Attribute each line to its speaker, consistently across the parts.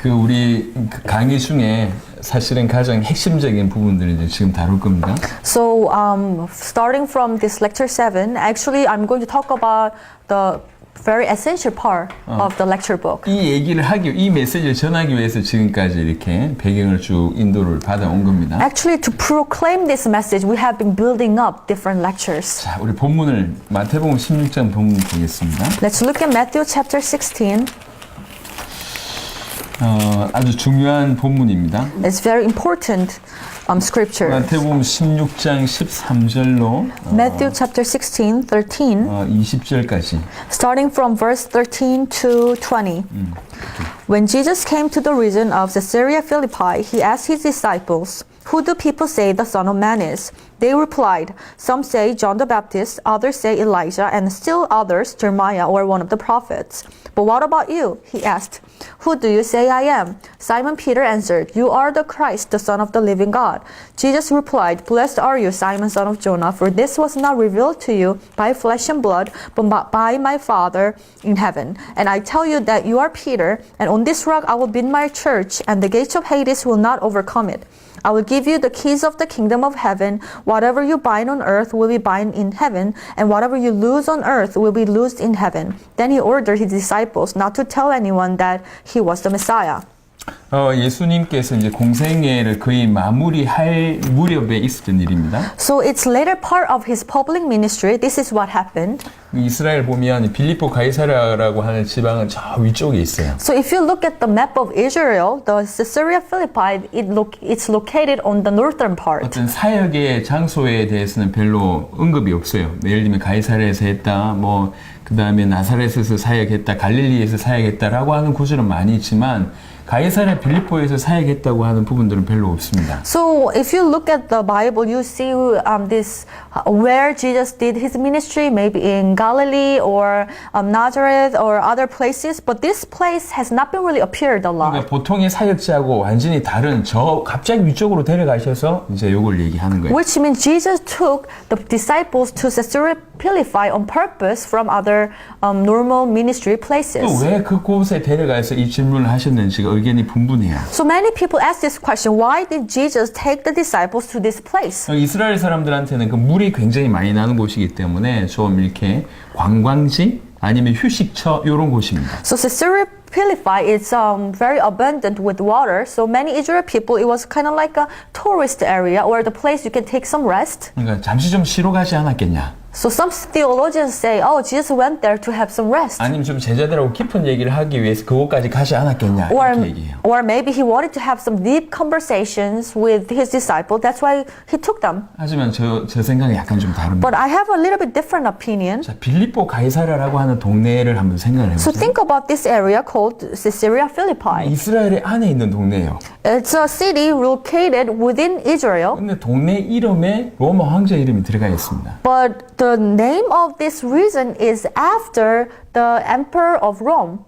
Speaker 1: 그 우리 강의 중에 사실은 가장 핵심적인 부분들을 이제 지금 다룰 겁니다.
Speaker 2: So, starting from this lecture 7, actually I'm going to talk about the very essential part of the lecture book.
Speaker 1: 이 얘기를 이 메시지를 전하기 위해서 지금까지 이렇게 배경을 쭉 인도를 받아온 겁니다.
Speaker 2: Actually, to proclaim this message, we have been building up different lectures.
Speaker 1: 자, 우리 본문을 마태복음 16장 본문 보겠습니다.
Speaker 2: Let's look at Matthew chapter 16.
Speaker 1: 아주 중요한 본문입니다.
Speaker 2: It's very important scripture.
Speaker 1: 마태복음 16장 13절로
Speaker 2: Matthew chapter 16, 13,
Speaker 1: 20절까지.
Speaker 2: starting from verse 13 to 20. When Jesus came to the region of Caesarea Philippi, he asked his disciples, "Who do people say the Son of Man is?" They replied, "Some say John the Baptist, others say Elijah, and still others Jeremiah or one of the prophets. But what about you?" He asked. "Who do you say I am?" Simon Peter answered, "You are the Christ, the Son of the living God." Jesus replied, "Blessed are you, Simon, son of Jonah, for this was not revealed to you by flesh and blood, but by my Father in heaven. And I tell you that you are Peter, and on this rock I will build my church, and the gates of Hades will not overcome it. I will give you the keys of the kingdom of heaven. Whatever you bind on earth will be bound in heaven, and whatever you loose on earth will be loosed in heaven." Then he ordered his disciples not to tell anyone that he was the Messiah.
Speaker 1: 예수님께서 이제 공생애를 거의 마무리할 무렵에 있었던 일입니다.
Speaker 2: So it's later part of his public ministry. This is what happened.
Speaker 1: 이스라엘 보면 빌립보 가이사랴라고 하는 지방은 저 위쪽에 있어요.
Speaker 2: So if you look at the map of Israel, the Caesarea Philippi, it's located on the northern part.
Speaker 1: 어떤 사역의 장소에 대해서는 별로 언급이 없어요. 예를 들면 가이사랴에서 했다, 그 다음에 나사렛에서 사역했다, 갈릴리에서 사역했다라고 하는 구절은 많이 있지만 가이사랴 빌립보에서 사역했다고 하는 부분들은 별로 없습니다.
Speaker 2: So if you look at the Bible, you see this where Jesus did his ministry, maybe in Galilee or Nazareth or other places, but this place has not been really appeared a lot.
Speaker 1: 그러니까 보통의 사역자하고 완전히 다른 저 갑자기 위쪽으로 데려가셔서 이제 요걸 얘기하는 거예요.
Speaker 2: Which means Jesus took the disciples to Caesarea Philippi on purpose from other normal ministry places.
Speaker 1: 또 왜 그곳에 데려가서 이 질문을 하셨는지가 의견이 분분해요.
Speaker 2: So many people ask this question, why did Jesus take the disciples to this place?
Speaker 1: 이스라엘 사람들한테는 그 물이 굉장히 많이 나는 곳이기 때문에 좀 이렇게 관광지 아니면 휴식처 이런 곳입니다.
Speaker 2: So Caesarea Philippi is very abundant with water. So many Israel people, it was kind of like a tourist area or the place you can take some rest.
Speaker 1: 그러니까 잠시 좀 쉬러 가지 않았겠냐?
Speaker 2: So some theologians say, oh, Jesus went there to have some rest.
Speaker 1: 아니면 좀 제자들하고 깊은 얘기를 하기 위해서 그곳까지 가지 않았겠냐 이렇게 얘기해요.
Speaker 2: Or maybe he wanted to have some deep conversations with his disciples. That's why he took them.
Speaker 1: 하지만 저 생각이 약간 좀 다릅니다.
Speaker 2: But I have a little bit different opinion.
Speaker 1: 자, 빌립보 가이사랴라고 하는 동네를 한번 생각을
Speaker 2: So
Speaker 1: 해보세요.
Speaker 2: think about this area called Caesarea Philippi.
Speaker 1: 이스라엘의 안에 있는 동네예요.
Speaker 2: It's a city located within Israel.
Speaker 1: 근데 동네 이름에 로마 황제 이름이 들어가 있습니다.
Speaker 2: But the name of this region is after the Emperor of Rome.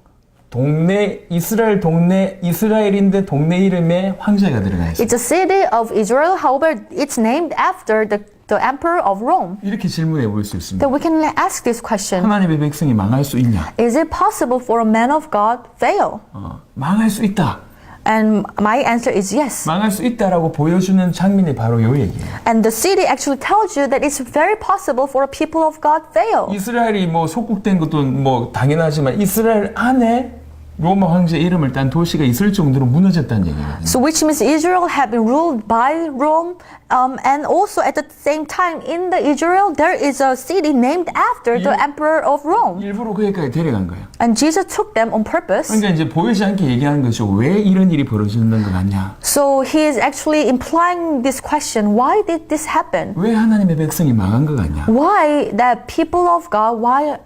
Speaker 1: 이스라엘인데 동네 이름에 황제가 들어가 있어요.
Speaker 2: It's a city of Israel, however, it's named after the Emperor of Rome.
Speaker 1: 이렇게 질문해 볼 수 있습니다.
Speaker 2: Then we can ask this question.
Speaker 1: 하나님의 백성이 망할 수 있냐?
Speaker 2: Is it possible for a man of God fail?
Speaker 1: 망할 수 있다.
Speaker 2: And my answer is yes.
Speaker 1: 망할 수 있다라고 보여주는 장면이 바로 요 얘기예요.
Speaker 2: And the city actually tells you that it's very possible for people of God fail.
Speaker 1: 이스라엘이 속국된 것도 당연하지만 이스라엘 안에 로마 황제 이름을 딴 도시가 있을 정도로 무너졌다는 얘기거든요.
Speaker 2: So which means Israel had been ruled by Rome, and also at the same time in the Israel there is a city named after the Emperor of Rome.
Speaker 1: 일부러 거기까지 데려간 거예요.
Speaker 2: And Jesus took them on purpose.
Speaker 1: 그러니까 이제 보이지 않게 얘기하는 것이고 왜 이런 일이 벌어지는 것 같냐?
Speaker 2: So he is actually implying this question: Why did this happen?
Speaker 1: 왜 하나님의 백성이 망한 것 같냐?
Speaker 2: Why that people of God? Why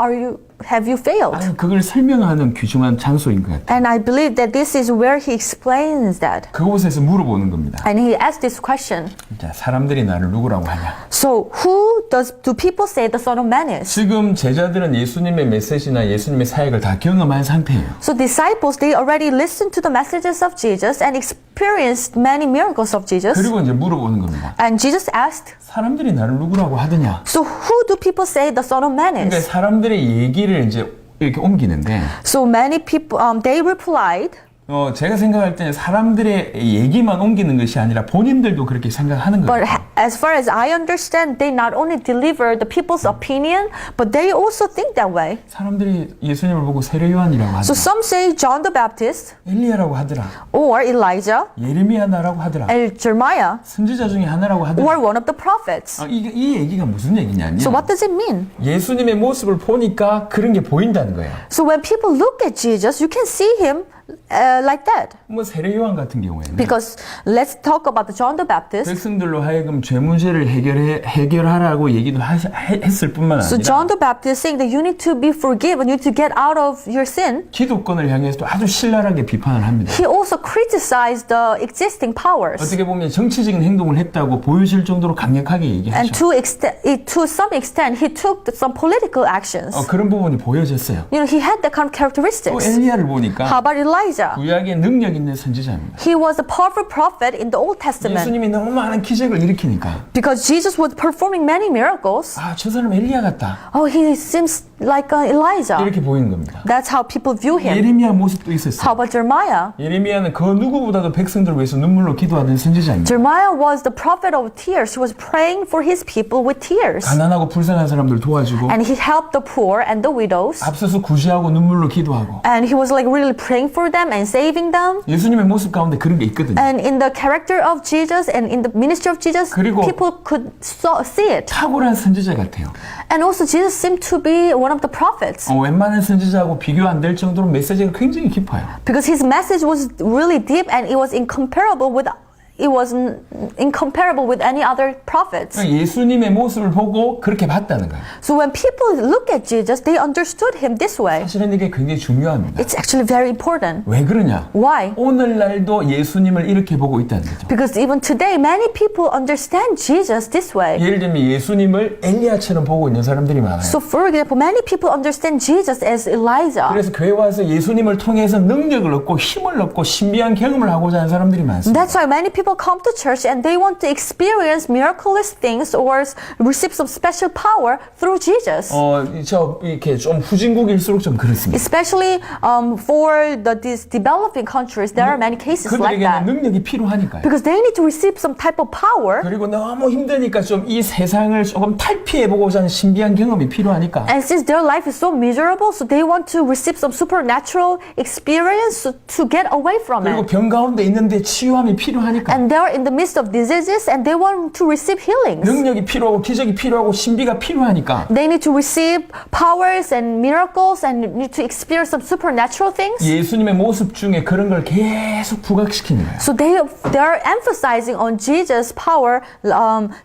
Speaker 2: have you failed?
Speaker 1: 아니, 그걸 설명하는 귀중한 장소인 것 같아요.
Speaker 2: And I believe that this is where he explains that.
Speaker 1: 그곳에서 물어보는 겁니다.
Speaker 2: And he asked this question.
Speaker 1: 자, 사람들이 나를 누구라고 하냐?
Speaker 2: So who do people say the Son of Man is?
Speaker 1: 지금 제자들은 예수님의 메시지나 예수님의 사역을 다 경험한 상태예요.
Speaker 2: So disciples, they already listened to the messages of Jesus and experienced many miracles of Jesus.
Speaker 1: 그리고 이제 물어보는 겁니다.
Speaker 2: And Jesus asked,
Speaker 1: 사람들이 나를 누구라고 하더냐?
Speaker 2: so who do people say the Son of Man
Speaker 1: 그러니까
Speaker 2: is?
Speaker 1: 사람들의 얘기를 이제 이렇게 옮기는데
Speaker 2: So many people, they replied,
Speaker 1: 제가 생각할 때는 사람들의 얘기만 옮기는 것이 아니라 본인들도 그렇게 생각하는 거예요.
Speaker 2: But as far as I understand, they not only deliver the people's opinion, but they also think that way.
Speaker 1: 사람들이 예수님을 보고 세례 요한이라고
Speaker 2: So
Speaker 1: 하더라.
Speaker 2: some say John the Baptist
Speaker 1: 엘리야라고 하더라.
Speaker 2: or Elijah
Speaker 1: 예레미야라고 하더라.
Speaker 2: and Jeremiah
Speaker 1: 선지자 중에 하나라고
Speaker 2: or
Speaker 1: 하더라.
Speaker 2: one of the prophets.
Speaker 1: 이 얘기가 무슨 얘기냐면
Speaker 2: So what does it mean?
Speaker 1: 예수님의 모습을 보니까 그런 게 보인다는 거예요.
Speaker 2: So when people look at Jesus, you can see him like that.
Speaker 1: 뭐 세례 요한 같은 경우에는
Speaker 2: Because let's talk about the John the Baptist.
Speaker 1: 백성들로 하여금 죄 문제를 해결하라고 얘기도 했을 뿐만
Speaker 2: So
Speaker 1: 아니라
Speaker 2: John the Baptist saying that you need to be forgiven, you need to get out of your sin.
Speaker 1: 기득권을 향해서도 아주 신랄하게 비판을 합니다.
Speaker 2: He also criticized the existing powers.
Speaker 1: 어떻게 보면 정치적인 행동을 했다고 보여질 정도로 강력하게
Speaker 2: And
Speaker 1: 얘기하죠.
Speaker 2: to some extent, he took some political actions.
Speaker 1: 그런 부분이 보여졌어요.
Speaker 2: You know, he had that kind of
Speaker 1: 또
Speaker 2: characteristics.
Speaker 1: 엘리야를
Speaker 2: How
Speaker 1: 보니까
Speaker 2: about Elijah?
Speaker 1: 구약에 능력 있는 선지자입니다.
Speaker 2: He was a powerful prophet in the Old Testament.
Speaker 1: 예수님이 너무 많은 기적을 일으키니까
Speaker 2: Because Jesus was performing many miracles.
Speaker 1: 저 사람 엘리야 같다
Speaker 2: Oh, he seems like Elijah.
Speaker 1: 이렇게 보이는 겁니다.
Speaker 2: That's how people view him.
Speaker 1: 예레미야 모습도
Speaker 2: How
Speaker 1: 있었어요.
Speaker 2: about Jeremiah?
Speaker 1: 예레미야는 그 누구보다도 백성들을 위해서 눈물로 기도하던 선지자입니다.
Speaker 2: Jeremiah was the prophet of tears. He was praying for his people with tears.
Speaker 1: 가난하고 불쌍한 사람들 도와주고
Speaker 2: And he helped the poor and the widows.
Speaker 1: 앞서서 구제하고 눈물로 기도하고
Speaker 2: And he was like really praying for them and saving them.
Speaker 1: 예수님의 모습 가운데 그런 게 있거든요.
Speaker 2: And in the character of Jesus and in the ministry of Jesus,
Speaker 1: 그리고
Speaker 2: people could see it.
Speaker 1: 탁월한 선지자 같아요.
Speaker 2: And also Jesus seemed to be one of the prophets.
Speaker 1: 웬만한 선지자하고 비교 안 될 정도로 메시지가 굉장히 깊어요.
Speaker 2: Because his message was really deep and it was incomparable with any other prophets.
Speaker 1: 예수님의 모습을 보고 그렇게 봤다는 거예요.
Speaker 2: So when people look at Jesus, they understood him this way.
Speaker 1: 사실은 이게 굉장히 중요합니다.
Speaker 2: It's actually very important.
Speaker 1: 왜 그러냐?
Speaker 2: Why?
Speaker 1: 오늘날도 예수님을 이렇게 보고 있다는 거죠.
Speaker 2: Because even today, many people understand Jesus this way.
Speaker 1: 예를 들면 예수님을 엘리야처럼 보고 있는 사람들이 많아요.
Speaker 2: So for example, many people understand Jesus as Elijah.
Speaker 1: 그래서 교회 와서 예수님을 통해서 능력을 얻고 힘을 얻고 신비한 경험을 하고자 하는 사람들이 많습니다.
Speaker 2: That's why many people come to church and they want to experience miraculous things or receive some special power through Jesus.
Speaker 1: 이렇게 좀 후진국일수록 좀 그렇습니다.
Speaker 2: Especially for these developing countries, there are many cases like
Speaker 1: 그들에게는
Speaker 2: that.
Speaker 1: 능력이 필요하니까요.
Speaker 2: Because they need to receive some type of power.
Speaker 1: 그리고 너무 힘드니까 좀 이 세상을 조금 탈피해보고자 하는 신비한 경험이 필요하니까
Speaker 2: And since their life is so miserable, so they want to receive some supernatural experience to get away from
Speaker 1: 그리고
Speaker 2: it.
Speaker 1: 병 가운데 있는데 치유함이 필요하니까
Speaker 2: And they're in the midst of diseases and they want to receive healings.
Speaker 1: 능력이 필요하고 기적이 필요하고 신비가 필요하니까
Speaker 2: They need to receive powers and miracles and need to experience some supernatural things.
Speaker 1: 예수님의 모습 중에 그런 걸 계속 부각시키는 거예요.
Speaker 2: So they're emphasizing on Jesus' power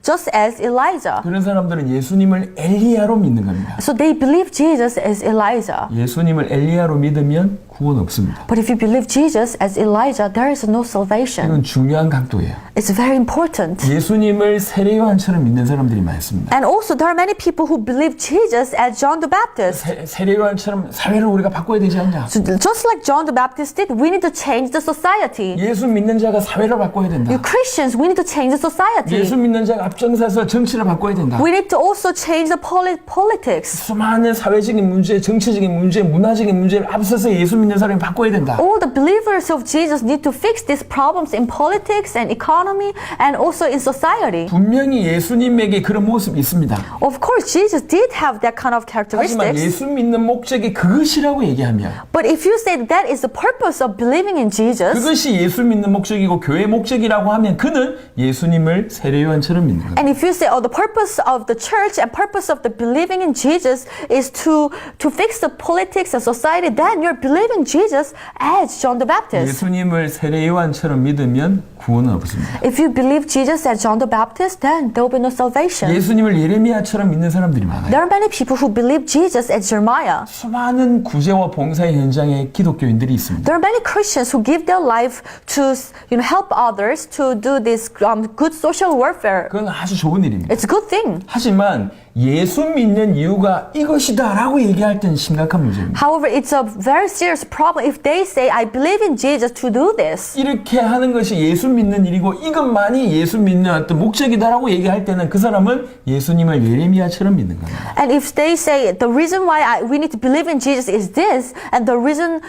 Speaker 2: just as Elijah.
Speaker 1: 그런 사람들은 예수님을 엘리야로 믿는 겁니다.
Speaker 2: So they believe Jesus as Elijah.
Speaker 1: 예수님을 엘리야로 믿으면 구원 없습니다.
Speaker 2: But if you believe Jesus as Elijah, there is no salvation.
Speaker 1: 이건 중요한 각도예요.
Speaker 2: It's very important.
Speaker 1: 예수님을 세례 요한처럼 믿는 사람들이 많습니다.
Speaker 2: And also there are many people who believe Jesus as John the Baptist.
Speaker 1: 세례 요한처럼 사회를 우리가 바꿔야 되지 않냐?
Speaker 2: So just like John the Baptist did, we need to change the society.
Speaker 1: 예수 믿는 자가 사회를 바꿔야 된다.
Speaker 2: You Christians, we need to change the society.
Speaker 1: 예수 믿는 자가 앞장서서 정치를 바꿔야 된다.
Speaker 2: We need to also change the politics.
Speaker 1: 수많은 사회적인 문제, 정치적인 문제, 문화적인 문제를 앞서서 예수 믿는 사람이 바꿔야 된다.
Speaker 2: All the believers of Jesus need to fix these problems in politics and economy and also in society.
Speaker 1: 분명히 예수님에게 그런 모습이 있습니다.
Speaker 2: Of course, Jesus did have that kind of
Speaker 1: 하지만
Speaker 2: characteristics.
Speaker 1: 예수 믿는 목적이 그것이라고 얘기하면
Speaker 2: But if you say that is the purpose of believing in Jesus,
Speaker 1: 그것이 예수 믿는 목적이고 교회 목적이라고 하면 그는 예수님을 세례 요한처럼 믿는 거예요.
Speaker 2: and if you say, oh, the purpose of the church and purpose of the believing in Jesus is to fix the politics and society, then you're believing Jesus as John the Baptist.
Speaker 1: 예수님을 세례 요한처럼 믿으면 구원은 없습니다.
Speaker 2: If you believe Jesus as John the Baptist, then there will be no salvation.
Speaker 1: 예수님을 예레미야처럼 믿는 사람들이 많아요.
Speaker 2: There are many people who believe Jesus as Jeremiah.
Speaker 1: 수많은 구제와 봉사의 현장에 기독교인들이 있습니다.
Speaker 2: There are many Christians who give their life to help others to do this good social warfare.
Speaker 1: 그건 아주 좋은 일입니다.
Speaker 2: It's a good thing.
Speaker 1: 하지만 예수 믿는 이유가 이것이다라고 얘기할 때는 심각한 문제입니다.
Speaker 2: However, it's a very serious problem if they say, I believe in Jesus to do this.
Speaker 1: 이렇게 하는 것이 예수 믿는 일이고 이것만이 예수 믿는 어떤 목적이다라고 얘기할 때는 그 사람은 예수님을 예레미야처럼 믿는 겁니다.
Speaker 2: And if they say, the reason why we need to believe in Jesus is this, and the reason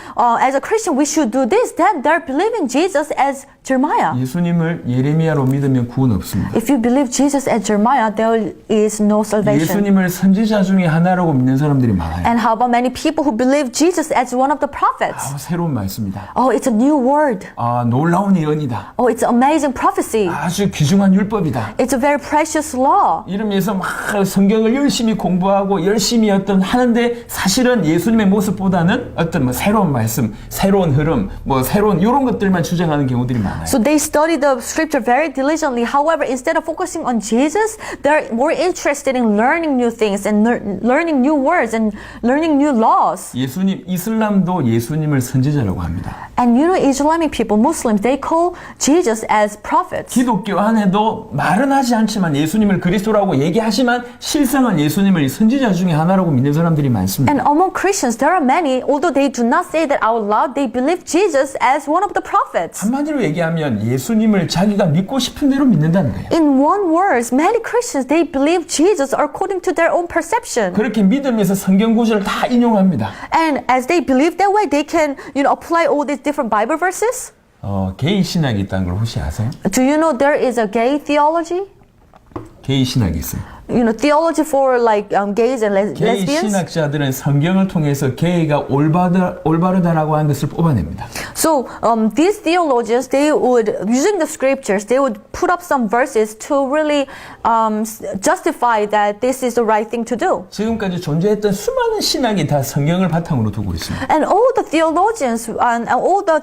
Speaker 2: as a Christian we should do this, then they're believing Jesus as Jeremiah.
Speaker 1: 예수님을 예레미야로 믿으면 구원 없습니다.
Speaker 2: If you believe Jesus as Jeremiah, there is no salvation.
Speaker 1: 예수님을 선지자 중에 하나라고 믿는 사람들이 많아요.
Speaker 2: And how about many people who believe Jesus as one of the prophets?
Speaker 1: 새로운 말씀이다.
Speaker 2: Oh, it's a new word.
Speaker 1: 놀라운 예언이다.
Speaker 2: Oh, it's amazing prophecy.
Speaker 1: 아주 귀중한 율법이다.
Speaker 2: It's a very precious law.
Speaker 1: 이러면서 막 성경을 열심히 공부하고 열심히 하는데 사실은 예수님의 모습보다는 어떤 새로운 말씀, 새로운 흐름, 새로운 이런 것들만 주장하는 경우들이 많아요.
Speaker 2: So they study the scripture very diligently. However, instead of focusing on Jesus, they're more interested in learning new things and learning new words and learning new laws.
Speaker 1: 이슬람도 예수님을 선지자라고 합니다.
Speaker 2: And you know, Islamic people, Muslims, they call Jesus as prophets.
Speaker 1: 기독교 안에도 말은 하지 않지만 예수님을 그리스도라고 얘기하지만 실상은 예수님을 선지자 중에 하나라고 믿는 사람들이 많습니다.
Speaker 2: And among Christians, there are many, although they do not say that out loud, they believe Jesus as one of the prophets.
Speaker 1: 한마디로 얘기하면 예수님을 자기가 믿고 싶은 대로 믿는다는 거예요.
Speaker 2: In one word, many Christians, they believe Jesus according to their own perception.
Speaker 1: 그렇게 믿으면서 성경 구절을 다 인용합니다.
Speaker 2: And as they believe that way, they can, apply all these different Bible verses.
Speaker 1: 게이 신학이 있다는 걸 혹시 아세요?
Speaker 2: Do you know there is a gay theology?
Speaker 1: 게이 신학이 있어요.
Speaker 2: Theology for like gays and
Speaker 1: 게이
Speaker 2: lesbians.
Speaker 1: 신학자들은 성경을 통해서 게이가 올바르다라고 하는 것을 뽑아냅니다.
Speaker 2: So these theologians, they would, using the scriptures, they would put up some verses to really justify that this is the right thing to do.
Speaker 1: 지금까지 존재했던 수많은 신학이 다 성경을 바탕으로 두고 있습니다.
Speaker 2: And all the theologians and all the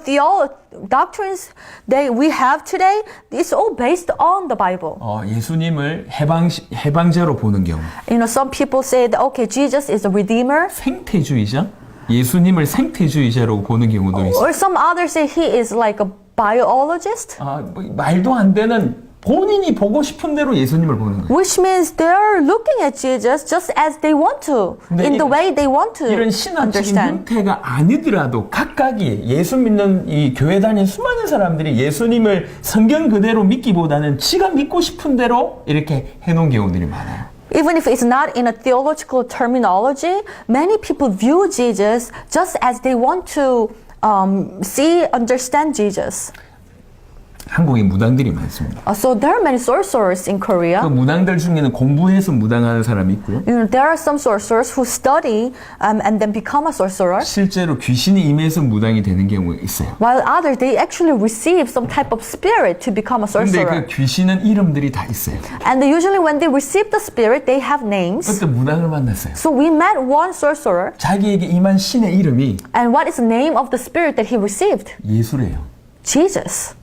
Speaker 2: doctrines that we have today, it's all based on the Bible.
Speaker 1: 예수님을 해방자로 보는 경우.
Speaker 2: Some people say that, okay, Jesus is a redeemer.
Speaker 1: 생태주의자? 예수님을 생태주의자로 보는 경우도 있어요.
Speaker 2: Or some others say he is like a biologist.
Speaker 1: 말도 안 되는 본인이 보고 싶은 대로 예수님을 보는 거예요.
Speaker 2: Which means they're looking at Jesus just as they want to, in the way they want to
Speaker 1: 이런 신학적인
Speaker 2: understand.
Speaker 1: 형태가 아니더라도 각각이 예수 믿는 이 교회 다니는 수많은 사람들이 예수님을 성경 그대로 믿기보다는 지가 믿고 싶은 대로 이렇게 해놓은 경우들이 많아요.
Speaker 2: Even if it's not in a theological terminology, many people view Jesus just as they want to understand Jesus.
Speaker 1: 한국에 무당들이 많습니다.
Speaker 2: So there are many sorcerers in Korea.
Speaker 1: 그 무당들 중에는 공부해서 무당하는 사람이 있고요.
Speaker 2: There are some sorcerers who study and then become a sorcerer.
Speaker 1: 실제로 귀신이 임해서 무당이 되는 경우가 있어요.
Speaker 2: While others, they actually receive some type of spirit to become a
Speaker 1: 근데
Speaker 2: sorcerer.
Speaker 1: 그 귀신은 이름들이 다 있어요.
Speaker 2: And usually when they receive the spirit, they have names.
Speaker 1: 그때 무당을 만났어요.
Speaker 2: So we met one sorcerer.
Speaker 1: 자기에게 임한 신의 이름이
Speaker 2: And what is the name of the spirit that he received?
Speaker 1: 예수래요.
Speaker 2: Jesus.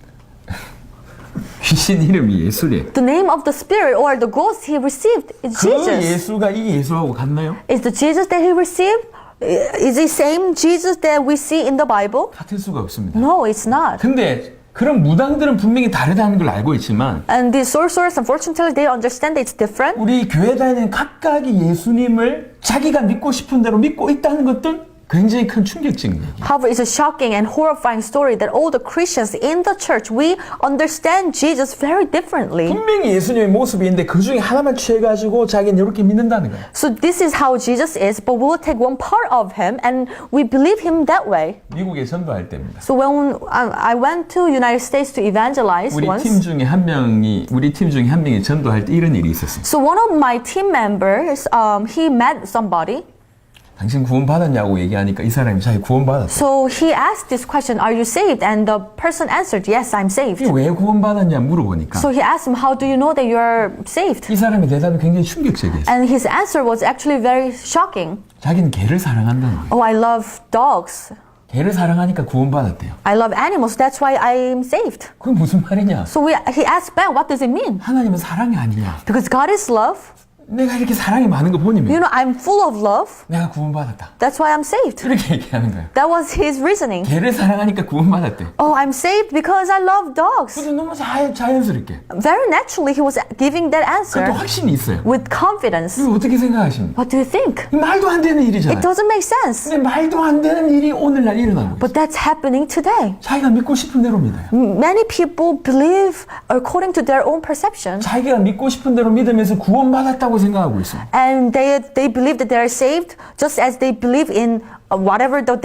Speaker 1: 귀신 이름이 예수래요.
Speaker 2: The name of the spirit or the ghost he received is
Speaker 1: 그
Speaker 2: Jesus.
Speaker 1: 예수가 이 예수하고 같나요?
Speaker 2: Is the Jesus that he received? Is the same Jesus that we see in the Bible?
Speaker 1: 같을 수가 없습니다.
Speaker 2: No, it's not.
Speaker 1: 근데 그런 무당들은 분명히 다르다는 걸 알고 있지만
Speaker 2: And the sorcerers, unfortunately, they understand that it's different.
Speaker 1: 우리 교회 다니는 각각이 예수님을 자기가 믿고 싶은 대로 믿고 있다는 것은 굉장히 큰 충격적인 얘기예요.
Speaker 2: However, it's a shocking and horrifying story that all the Christians in the church, we understand Jesus very differently.
Speaker 1: 분명히 예수님의 모습이 있는데 그 중에 하나만 취해가지고 자기는 이렇게 믿는다는 거예요.
Speaker 2: So this is how Jesus is, but we'll take one part of him and we believe him that way.
Speaker 1: 미국에 전도할 때입니다.
Speaker 2: So when I went to United States to evangelize
Speaker 1: 우리
Speaker 2: once.
Speaker 1: 팀 중에 한 명이 전도할 때 이런 일이 있었어요.
Speaker 2: So one of my team members, he met somebody.
Speaker 1: 당신 구원 받았냐고 얘기하니까 이 사람이 자기 구원 받았어.
Speaker 2: So he asked this question, are you saved? And the person answered, yes, I'm saved.
Speaker 1: 왜 구원 받았냐 물어보니까
Speaker 2: So he asked him, how do you know that you are saved?
Speaker 1: 이 사람의 대답이 굉장히 충격적이었어요.
Speaker 2: And his answer was actually very shocking.
Speaker 1: 자기는 개를 사랑한다는 거예요.
Speaker 2: Oh, I love dogs.
Speaker 1: 개를 사랑하니까 구원 받았대요.
Speaker 2: I love animals. That's why I'm saved.
Speaker 1: 그게 무슨 말이냐?
Speaker 2: So he asked back, what does it mean?
Speaker 1: 하나님은 사랑이 아니냐?
Speaker 2: Because God is love.
Speaker 1: 내가 이렇게 사랑이 많은 거 보니
Speaker 2: You know, I'm full of love.
Speaker 1: 내가 구원받았다.
Speaker 2: That's why I'm saved.
Speaker 1: 이렇게 얘기하는 거예요.
Speaker 2: That was his reasoning.
Speaker 1: 개를 사랑하니까 구원받았대.
Speaker 2: Oh, I'm saved because I love dogs.
Speaker 1: 그래서 너무 자연스럽게.
Speaker 2: Very naturally, he was giving that
Speaker 1: 그것도
Speaker 2: answer
Speaker 1: 확신이 있어요.
Speaker 2: with confidence.
Speaker 1: 이거 어떻게 생각하십니까?
Speaker 2: What do you think?
Speaker 1: 말도 안 되는
Speaker 2: It
Speaker 1: 일이잖아요.
Speaker 2: doesn't make sense.
Speaker 1: 근데 말도 안 되는 일이 오늘날 일어나고 있어요.
Speaker 2: But that's happening today.
Speaker 1: 자기가 믿고 싶은 대로 믿어요.
Speaker 2: Many people believe according to their own perception.
Speaker 1: 자기가 믿고 싶은 대로 믿으면서 구원받았다고 생각하고 있어요.
Speaker 2: And they believe that they are saved just as they believe in whatever the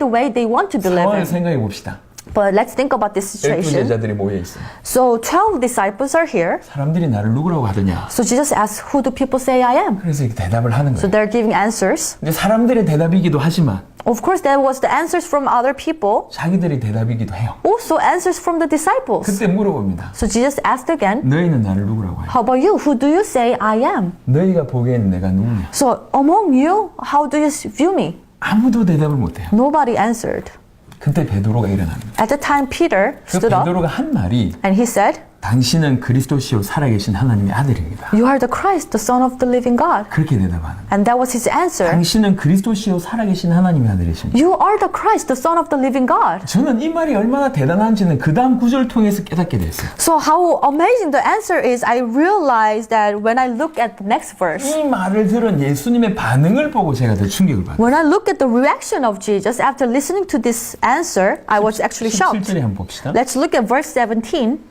Speaker 2: way they want to believe
Speaker 1: 상황을
Speaker 2: in.
Speaker 1: 생각해 봅시다.
Speaker 2: But let's think about this
Speaker 1: 12
Speaker 2: situation.
Speaker 1: 제자들이 모여 있어요.
Speaker 2: So 12 disciples are here.
Speaker 1: 사람들이 나를 누구라고 하더냐.
Speaker 2: So Jesus asks, who do people say I am?
Speaker 1: 그래서 이렇게 대답을 하는
Speaker 2: So
Speaker 1: 거예요.
Speaker 2: they're giving answers.
Speaker 1: 근데 사람들의 대답이기도 하지만
Speaker 2: Of course, that was the answers from other people.
Speaker 1: 자기들의 대답이기도 해요.
Speaker 2: Also answers from the disciples.
Speaker 1: 그때 물어봅니다.
Speaker 2: So Jesus asked again,
Speaker 1: 너희는 나를 누구라고 해요?
Speaker 2: how about you? Who do you say I am?
Speaker 1: 너희가 보기엔 내가 누구냐?
Speaker 2: So among you, how do you view me?
Speaker 1: 아무도 대답을 못해요.
Speaker 2: Nobody answered.
Speaker 1: 그때 베드로가 일어납니다.
Speaker 2: At the time, Peter
Speaker 1: 그
Speaker 2: stood up
Speaker 1: 베드로가 한 말이
Speaker 2: and he said,
Speaker 1: 당신은 그리스도시요 살아계신 하나님의 아들입니다.
Speaker 2: you are the Christ, the Son of the living God.
Speaker 1: 그렇게 대답하는 거예요.
Speaker 2: And that was his answer.
Speaker 1: 당신은 그리스도시요 살아계신 하나님의 아들이십니다.
Speaker 2: You are the Christ, the Son of the living God.
Speaker 1: 저는 이 말이 얼마나 대단한지는 그 다음 구절을 통해서 깨닫게 됐어요.
Speaker 2: So how amazing the answer is, I realized that when I look at the next verse.
Speaker 1: 이 말을 들은 예수님의 반응을 보고 제가 더 충격을 받았어요.
Speaker 2: When I look at the reaction of Jesus after listening to this answer, I was actually shocked.
Speaker 1: 17절에 한번 봅시다.
Speaker 2: Let's look at verse 17.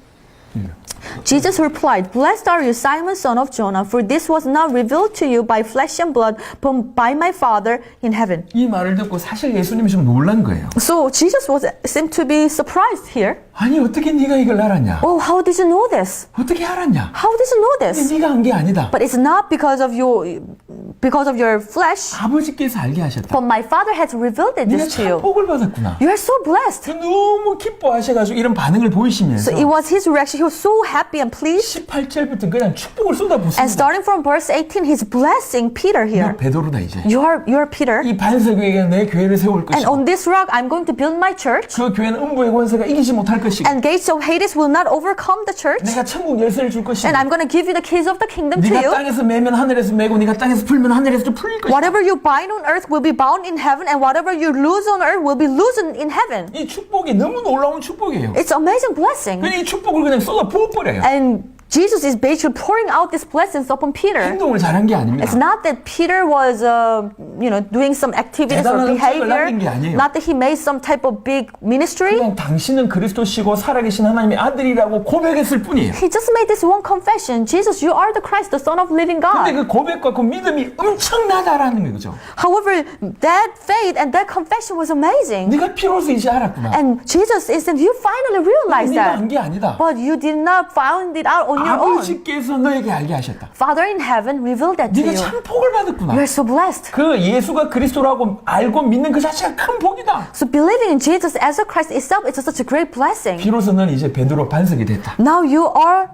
Speaker 2: Jesus replied, blessed are you, Simon, son of Jonah, for this was not revealed to you by flesh and blood, but by my Father in heaven.
Speaker 1: 이 말을 듣고 사실 예수님이 좀 놀란 거예요.
Speaker 2: So Jesus seemed to be surprised here.
Speaker 1: 아니 어떻게 네가 이걸 알았냐?
Speaker 2: Oh, how did you know this?
Speaker 1: 어떻게 알았냐?
Speaker 2: How did you know
Speaker 1: 근데
Speaker 2: this?
Speaker 1: 네가 한 게 아니다.
Speaker 2: But it's not because of your flesh,
Speaker 1: 아버지께서 알게 하셨다.
Speaker 2: but my Father has revealed
Speaker 1: 네가
Speaker 2: this to
Speaker 1: 참
Speaker 2: you.
Speaker 1: 복을 받았구나.
Speaker 2: You are so blessed.
Speaker 1: 너무 기뻐하셔가지고 이런 반응을 보이시면서
Speaker 2: So it was his reaction. He was so happy and pleased.
Speaker 1: 18절부터 그냥 축복을 쏟아붓습니다.
Speaker 2: And starting from verse 18, he's blessing Peter here.
Speaker 1: 너 베드로다 이제.
Speaker 2: You're Peter.
Speaker 1: 이 반석 위에 내 교회를 세울
Speaker 2: And
Speaker 1: 것이고
Speaker 2: on this rock, I'm going to build my church.
Speaker 1: 그 교회는 음부의 권세가 이기지 못할 것이고
Speaker 2: And gates of Hades will not overcome the church.
Speaker 1: 내가 천국 열쇠를 줄 것이고
Speaker 2: And I'm going to give you the keys of the kingdom to
Speaker 1: 네가
Speaker 2: you.
Speaker 1: 땅에서 매면 하늘에서 매고 네가 땅에서 풀면 하늘에서 풀릴 것이고
Speaker 2: Whatever you bind on earth will be bound in heaven, and whatever you loose on earth will be loosened in heaven.
Speaker 1: 이 축복이 너무 놀라운 축복이에요.
Speaker 2: It's amazing blessing.
Speaker 1: 그냥 이 축복을 그냥 쏟아 부어버려요.
Speaker 2: And Jesus is basically pouring out these blessings upon Peter.
Speaker 1: 행동을 잘한 게 아닙니다.
Speaker 2: It's not that Peter was, doing some activities or
Speaker 1: 대단한
Speaker 2: behavior.
Speaker 1: 흑색을 남긴 게 아니에요.
Speaker 2: Not that he made some type of big ministry.
Speaker 1: 그냥 당신은 그리스도시고 살아계신 하나님의 아들이라고 고백했을 뿐이에요.
Speaker 2: He just made this one confession. Jesus, you are the Christ, the Son of living
Speaker 1: 근데
Speaker 2: God.
Speaker 1: 그 고백과 그 믿음이 엄청나다라는 거죠.
Speaker 2: However, that faith and that confession was amazing.
Speaker 1: 네가 비로소 이제 알았구나.
Speaker 2: And Jesus is that you finally realized
Speaker 1: 네가
Speaker 2: that.
Speaker 1: 한 게 아니다.
Speaker 2: But you did not find it out on your own.
Speaker 1: 아버지께서 너에게 알게 하셨다.
Speaker 2: Father in heaven revealed that to
Speaker 1: 네가
Speaker 2: you.
Speaker 1: 참 복을 받았구나.
Speaker 2: You're so blessed.
Speaker 1: 그 예수가 그리스도라고 알고 믿는 그 자체가 큰 복이다.
Speaker 2: So believing in Jesus as a Christ itself is such a great blessing.
Speaker 1: 비로소 넌 이제 베드로 반석이 됐다.
Speaker 2: Now you are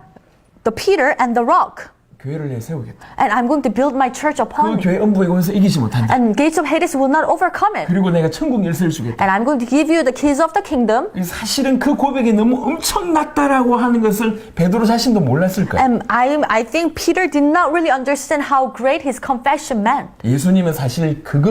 Speaker 2: the Peter and the rock.
Speaker 1: 교회를 내 세우겠다.
Speaker 2: And I'm going to build my church
Speaker 1: 그
Speaker 2: upon it.
Speaker 1: 교회 음부의 권세 이기지 못한다.
Speaker 2: And gates of Hades will not overcome it.
Speaker 1: 그리고 내가 천국 열쇠를 주겠다.
Speaker 2: And I'm going to give you the keys of the kingdom.
Speaker 1: 사실은 그 고백이 너무 엄청났다라고 하는 것을 베드로 자신도 몰랐을 거예요.
Speaker 2: And I think Peter did not really understand how great his confession meant.
Speaker 1: 예수님은 사실 그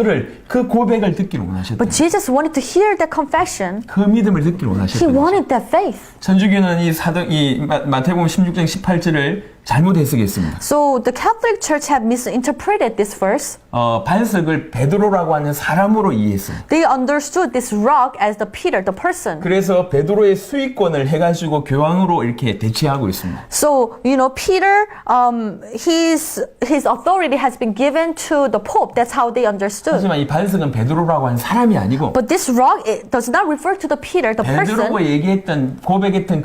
Speaker 1: 고백을 듣기를 원하셨다.
Speaker 2: But Jesus wanted to hear that confession.
Speaker 1: 그 믿음을 듣기를
Speaker 2: He
Speaker 1: 원하셨다.
Speaker 2: wanted that faith.
Speaker 1: 천주교는 이 마태복음 16장 18절을 잘못 해석했습니다.
Speaker 2: So the Catholic Church had misinterpreted this verse.
Speaker 1: 반석을 베드로라고 하는 사람으로 이해했어요.
Speaker 2: They understood this rock as the Peter, the person.
Speaker 1: 그래서 베드로의 수익권을 해가지고 교황으로 이렇게 대체하고 있습니다.
Speaker 2: So, Peter, his authority has been given to the Pope. That's how they understood.
Speaker 1: 하지만 이 반석은 베드로라고 하는 사람이 아니고
Speaker 2: But this rock, it does not refer to the Peter, the
Speaker 1: 베드로가
Speaker 2: person.
Speaker 1: 얘기했던 고백했던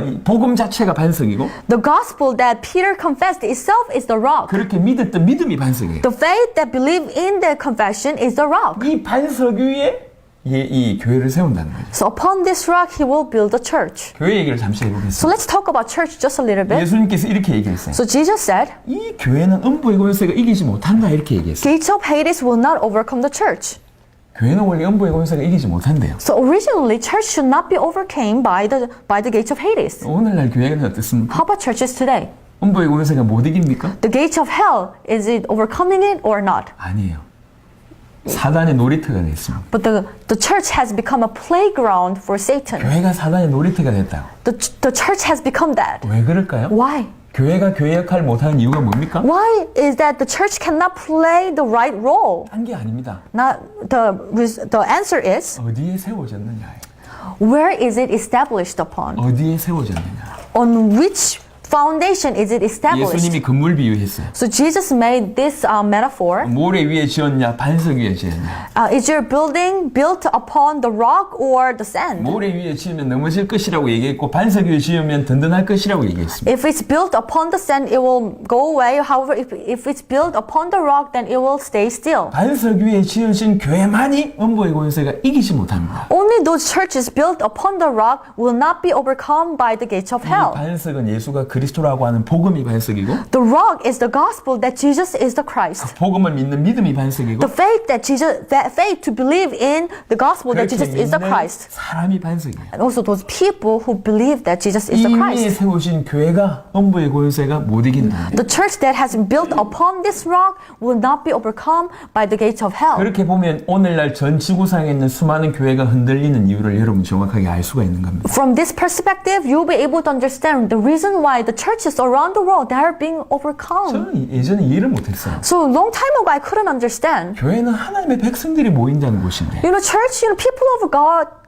Speaker 1: 이 복음 자체가 반석이고
Speaker 2: The gospel that Peter confessed itself is the rock.
Speaker 1: 그렇게 믿었던 믿음이 반석이에요.
Speaker 2: The faith that believed in the confession is the rock.
Speaker 1: 이 반석 위에 이 교회를 세운다는 거죠.
Speaker 2: So upon this rock, he will build a church.
Speaker 1: 교회 얘기를 잠시
Speaker 2: So
Speaker 1: 해보겠습니다.
Speaker 2: let's talk about church just a little bit.
Speaker 1: 예수님께서 이렇게 얘기했어요.
Speaker 2: So Jesus said,
Speaker 1: 이 교회는 음부의 권세가 이기지 못한다 이렇게 얘기했어요.
Speaker 2: gates of Hades will not overcome the church.
Speaker 1: 교회는 원래 음부의 권세가 이기지 못한대요.
Speaker 2: So originally, church should not be overcame by the gates of Hades.
Speaker 1: 오늘날 교회는 어떻습니까?
Speaker 2: How about churches today?
Speaker 1: 음부의 권세가 못 이깁니까?
Speaker 2: The gates of hell, is it overcoming it or not?
Speaker 1: 아니에요. 사단의 놀이터가 됐습니다.
Speaker 2: But the church has become a playground for Satan.
Speaker 1: 교회가 사단의 놀이터가 됐다고.
Speaker 2: The church has become that.
Speaker 1: 왜 그럴까요?
Speaker 2: Why?
Speaker 1: 교회가 교회 역할을 못하는 이유가 뭡니까?
Speaker 2: Why is that the church cannot play the right role?
Speaker 1: 한 게 아닙니다.
Speaker 2: Not the answer is,
Speaker 1: 어디에 세워졌느냐예요.
Speaker 2: where is it established upon?
Speaker 1: 어디에 세워졌느냐.
Speaker 2: On which foundation is it established?
Speaker 1: 예수님이 건물 비유했어요.
Speaker 2: So Jesus made this metaphor.
Speaker 1: 모래 위에 지었냐, 반석 위에 지었냐.
Speaker 2: Is your building built upon the rock or the sand?
Speaker 1: 모래 위에 지으면 넘어질 것이라고 얘기했고 반석 위에 지으면 든든할 것이라고 얘기했습니다.
Speaker 2: If it's built upon the sand, it will go away. However, if it's built upon the rock, then it will stay still.
Speaker 1: 반석 위에 지어진 교회만이 음부의 권세가 이기지 못합니다.
Speaker 2: Only those churches built upon the rock will not be overcome by the gates of
Speaker 1: 이
Speaker 2: hell.
Speaker 1: 반석은 예수가 그리스도라고 하는 복음이 반석이고
Speaker 2: The rock is the gospel that Jesus is the Christ.
Speaker 1: 복음을 믿는 믿음이 반석이고
Speaker 2: The faith that faith to believe in the gospel that
Speaker 1: 그렇게
Speaker 2: Jesus is the
Speaker 1: 믿는
Speaker 2: Christ.
Speaker 1: 사람이 반석이에요.
Speaker 2: And also those people who believe that Jesus is the
Speaker 1: 이 위에
Speaker 2: Christ.
Speaker 1: 세우신 교회가 음부의 권세가 못 이긴다.
Speaker 2: The church that has been built upon this rock will not be overcome by the gates of hell.
Speaker 1: 그렇게 보면 오늘날 전 지구상에 있는 수많은 교회가 흔들리는 이유를 여러분 정확하게 알 수가 있는 겁니다.
Speaker 2: From this perspective, you'll be able to understand the reason why the churches around the world that are being overcome.
Speaker 1: 저는 예전에 이해를 못했어요.
Speaker 2: So long time ago, I couldn't understand.
Speaker 1: 교회는 하나님의 백성들이 모인다는 곳인데
Speaker 2: Church,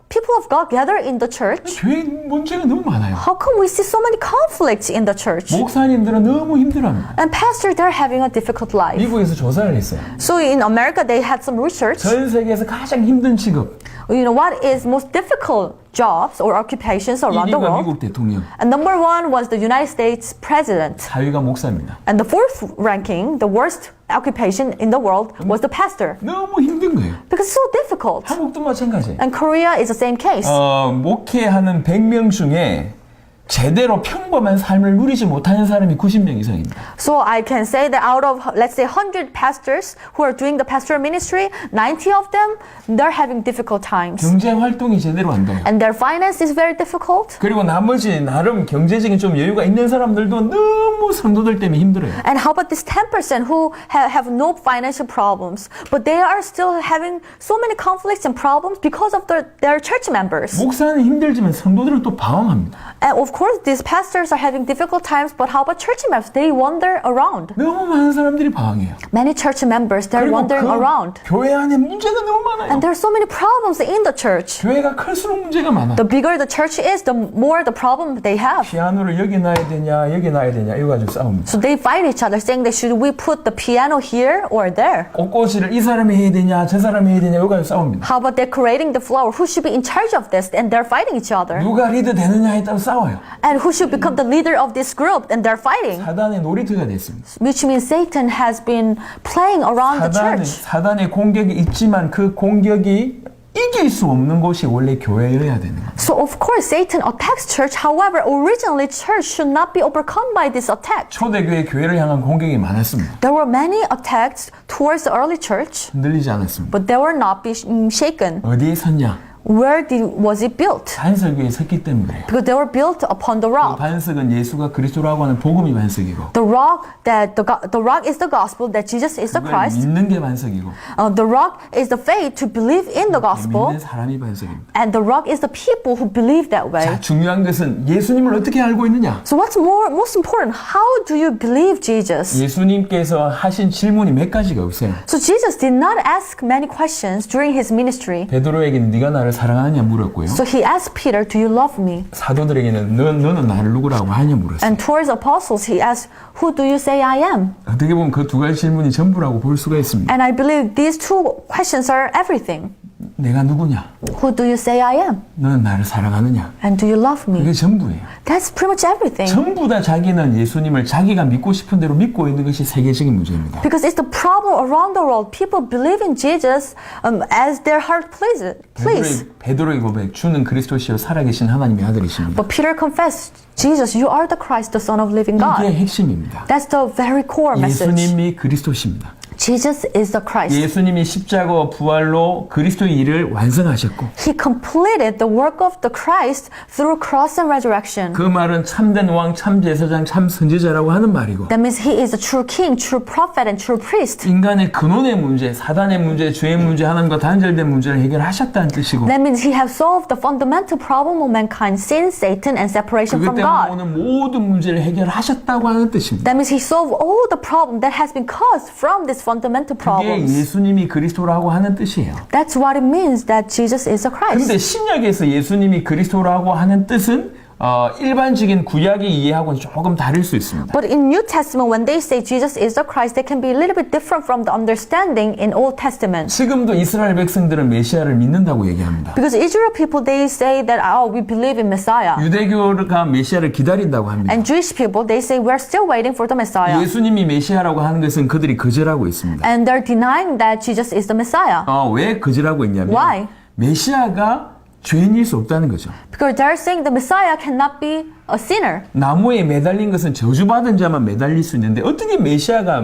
Speaker 2: people of God gather in the church.
Speaker 1: 교회 문제가 너무 많아요.
Speaker 2: How come we see so many conflicts in the church?
Speaker 1: 목사님들은 너무 힘들어합니다.
Speaker 2: And pastors, they're having a difficult life.
Speaker 1: 미국에서 조사를 했어요.
Speaker 2: So in America, they had some research.
Speaker 1: 전 세계에서 가장 힘든 직업
Speaker 2: What is most difficult jobs or occupations around the
Speaker 1: 1위가
Speaker 2: world?
Speaker 1: 미국 대통령,
Speaker 2: And number one was the United States president.
Speaker 1: 4위가 목사입니다.
Speaker 2: And the fourth ranking, the worst occupation in the world, was the pastor.
Speaker 1: 너무 힘든 거예요.
Speaker 2: Because it's so difficult.
Speaker 1: 한국도 마찬가지예요.
Speaker 2: And Korea is the same case.
Speaker 1: 목회하는 100명 중에 제대로 평범한 삶을 누리지 못하는 사람이 90명 이상입니다.
Speaker 2: So I can say that out of, let's say, 100 pastors who are doing the pastoral ministry, 90 of them, they're having difficult times.
Speaker 1: 경제 활동이 제대로 안 돼요.
Speaker 2: And their finance is very difficult.
Speaker 1: 그리고 나머지 나름 경제적인 좀 여유가 있는 사람들도 너무 성도들 때문에 힘들어요.
Speaker 2: And how about this 10% who have no financial problems, but they are still having so many conflicts and problems because of their church members.
Speaker 1: 목사는 힘들지만 성도들은 또 방황합니다.
Speaker 2: And of course, these pastors are having difficult times, but how about church members? They wander around.
Speaker 1: 너무 많은 사람들이 방황해요.
Speaker 2: Many church members, they're
Speaker 1: 그리고
Speaker 2: wandering around.
Speaker 1: 교회 안에 문제가 너무 많아요.
Speaker 2: And there are so many problems in the church.
Speaker 1: 교회가 클수록 문제가 많아.
Speaker 2: The bigger the church is, the more the problem they have.
Speaker 1: 피아노를 여기 놔야 되냐 여기 놔야 되냐 이거 가지고 싸웁니다.
Speaker 2: So they fight each other, saying that should we put the piano here or there?
Speaker 1: 꽃꽂이를 이 사람이 해야 되냐 저 사람이 해야 되냐 이거 가지고 싸웁니다.
Speaker 2: How about decorating the flower? Who should be in charge of this? And they're fighting each other.
Speaker 1: 누가 리더 되느냐에 따라 싸워요.
Speaker 2: And who should become the leader of this group? And they're fighting.
Speaker 1: 사단의 놀이터가 됐습니다.
Speaker 2: Which means Satan has been playing around the church.
Speaker 1: 사단의 공격이 있지만 그 공격이 이길 수 없는 곳이 원래 교회여야 되는 거예요.
Speaker 2: So of course Satan attacks church. However, originally church should not be overcome by this attack.
Speaker 1: 초대교회 교회를 향한 공격이 많았습니다.
Speaker 2: There were many attacks towards the early church,
Speaker 1: 흔들리지 않았습니다.
Speaker 2: but they were not shaken.
Speaker 1: 어디에 섰냐?
Speaker 2: Where was it built?
Speaker 1: 반석 위에 섰기 때문에.
Speaker 2: Because they were built upon the
Speaker 1: 그
Speaker 2: rock.
Speaker 1: 반석은 예수가 그리스도라고 하는 복음이 반석이고
Speaker 2: The rock is the gospel that Jesus is the
Speaker 1: 그걸
Speaker 2: Christ.
Speaker 1: 믿는 게 반석이고
Speaker 2: The rock is the faith to believe in the gospel,
Speaker 1: 믿는 사람이 반석입니다.
Speaker 2: and the rock is the people who believe that way.
Speaker 1: 자, 중요한 것은 예수님을 어떻게 알고 있느냐?
Speaker 2: So what's most important? How do you believe Jesus?
Speaker 1: 예수님께서 하신 질문이 몇 가지가 없어요.
Speaker 2: So Jesus did not ask many questions during his ministry.
Speaker 1: 베드로에게는 네가 나를 사랑하느냐 물었고요.
Speaker 2: So he asked Peter, "Do you love me?"
Speaker 1: 사도들에게는 너는 나를 누구라고 하냐 물었어요.
Speaker 2: And towards apostles, he asked, "Who do you say I am?"
Speaker 1: 어떻게 보면 그 두 가지 질문이 전부라고 볼 수가 있습니다.
Speaker 2: And I believe these two questions are everything.
Speaker 1: 내가 누구냐?
Speaker 2: Who do you say I am?
Speaker 1: 너는 나를 사랑하느냐?
Speaker 2: And do you love me?
Speaker 1: 그게 전부예요.
Speaker 2: That's pretty much everything.
Speaker 1: 전부 다 자기는 예수님을 자기가 믿고 싶은 대로 믿고 있는 것이 세계적인 문제입니다.
Speaker 2: Because it's the problem around the world. People believe in Jesus as their heart please.
Speaker 1: 베드로의 고백, 주는 그리스도시요 살아계신 하나님의 아들이십니다.
Speaker 2: But Peter confessed, Jesus, you are the Christ, the Son of living
Speaker 1: 이게
Speaker 2: God.
Speaker 1: 핵심입니다.
Speaker 2: That's the very core message.
Speaker 1: 예수님이 그리스도십니다.
Speaker 2: Jesus is the Christ.
Speaker 1: 예수님이 십자가와 부활로 그리스도의 일을 완성하셨고
Speaker 2: He completed the work of the Christ through cross and resurrection.
Speaker 1: 그 말은 참된 왕, 참 제사장, 참 선지자라고 하는 말이고
Speaker 2: That means he is a true king, true prophet, and true priest.
Speaker 1: 인간의 근원의 문제, 사단의 문제, 죄의 문제, 하나님과 단절된 문제를 해결하셨다는 뜻이고
Speaker 2: That means he has solved the fundamental problem of mankind, sin, Satan, and separation
Speaker 1: 그것
Speaker 2: from
Speaker 1: 때문에
Speaker 2: God.
Speaker 1: 오는 모든 문제를 해결하셨다고 하는 뜻입니다.
Speaker 2: That means he solved all the problem that has been caused from these fundamental
Speaker 1: 그게
Speaker 2: problems.
Speaker 1: 예수님이 그리스도라고 하는 뜻이에요.
Speaker 2: That's what it means that Jesus is the Christ.
Speaker 1: 근데 신약에서 예수님이 그리스도라고 하는 뜻은 일반적인 구약의 이해하고는 조금 다를 수 있습니다.
Speaker 2: But in New Testament, when they say Jesus is the Christ, they can be a little bit different from the understanding in Old Testament.
Speaker 1: 지금도 이스라엘 백성들은 메시아를 믿는다고 얘기합니다.
Speaker 2: Because Israel people, they say that, oh, we believe in Messiah.
Speaker 1: 유대교가 메시아를 기다린다고 합니다.
Speaker 2: And Jewish people, they say, we're still waiting for the Messiah.
Speaker 1: 예수님이 메시아라고 하는 것은 그들이 거절하고 있습니다.
Speaker 2: And they're denying that Jesus is the Messiah.
Speaker 1: 왜 거절하고 있냐면
Speaker 2: Why?
Speaker 1: 메시아가 죄인일 수 없다는 거죠.
Speaker 2: Because they're saying the Messiah cannot be a sinner.
Speaker 1: 나무에 매달린 것은 저주받은 자만 매달릴 수 있는데 어떻게 메시아가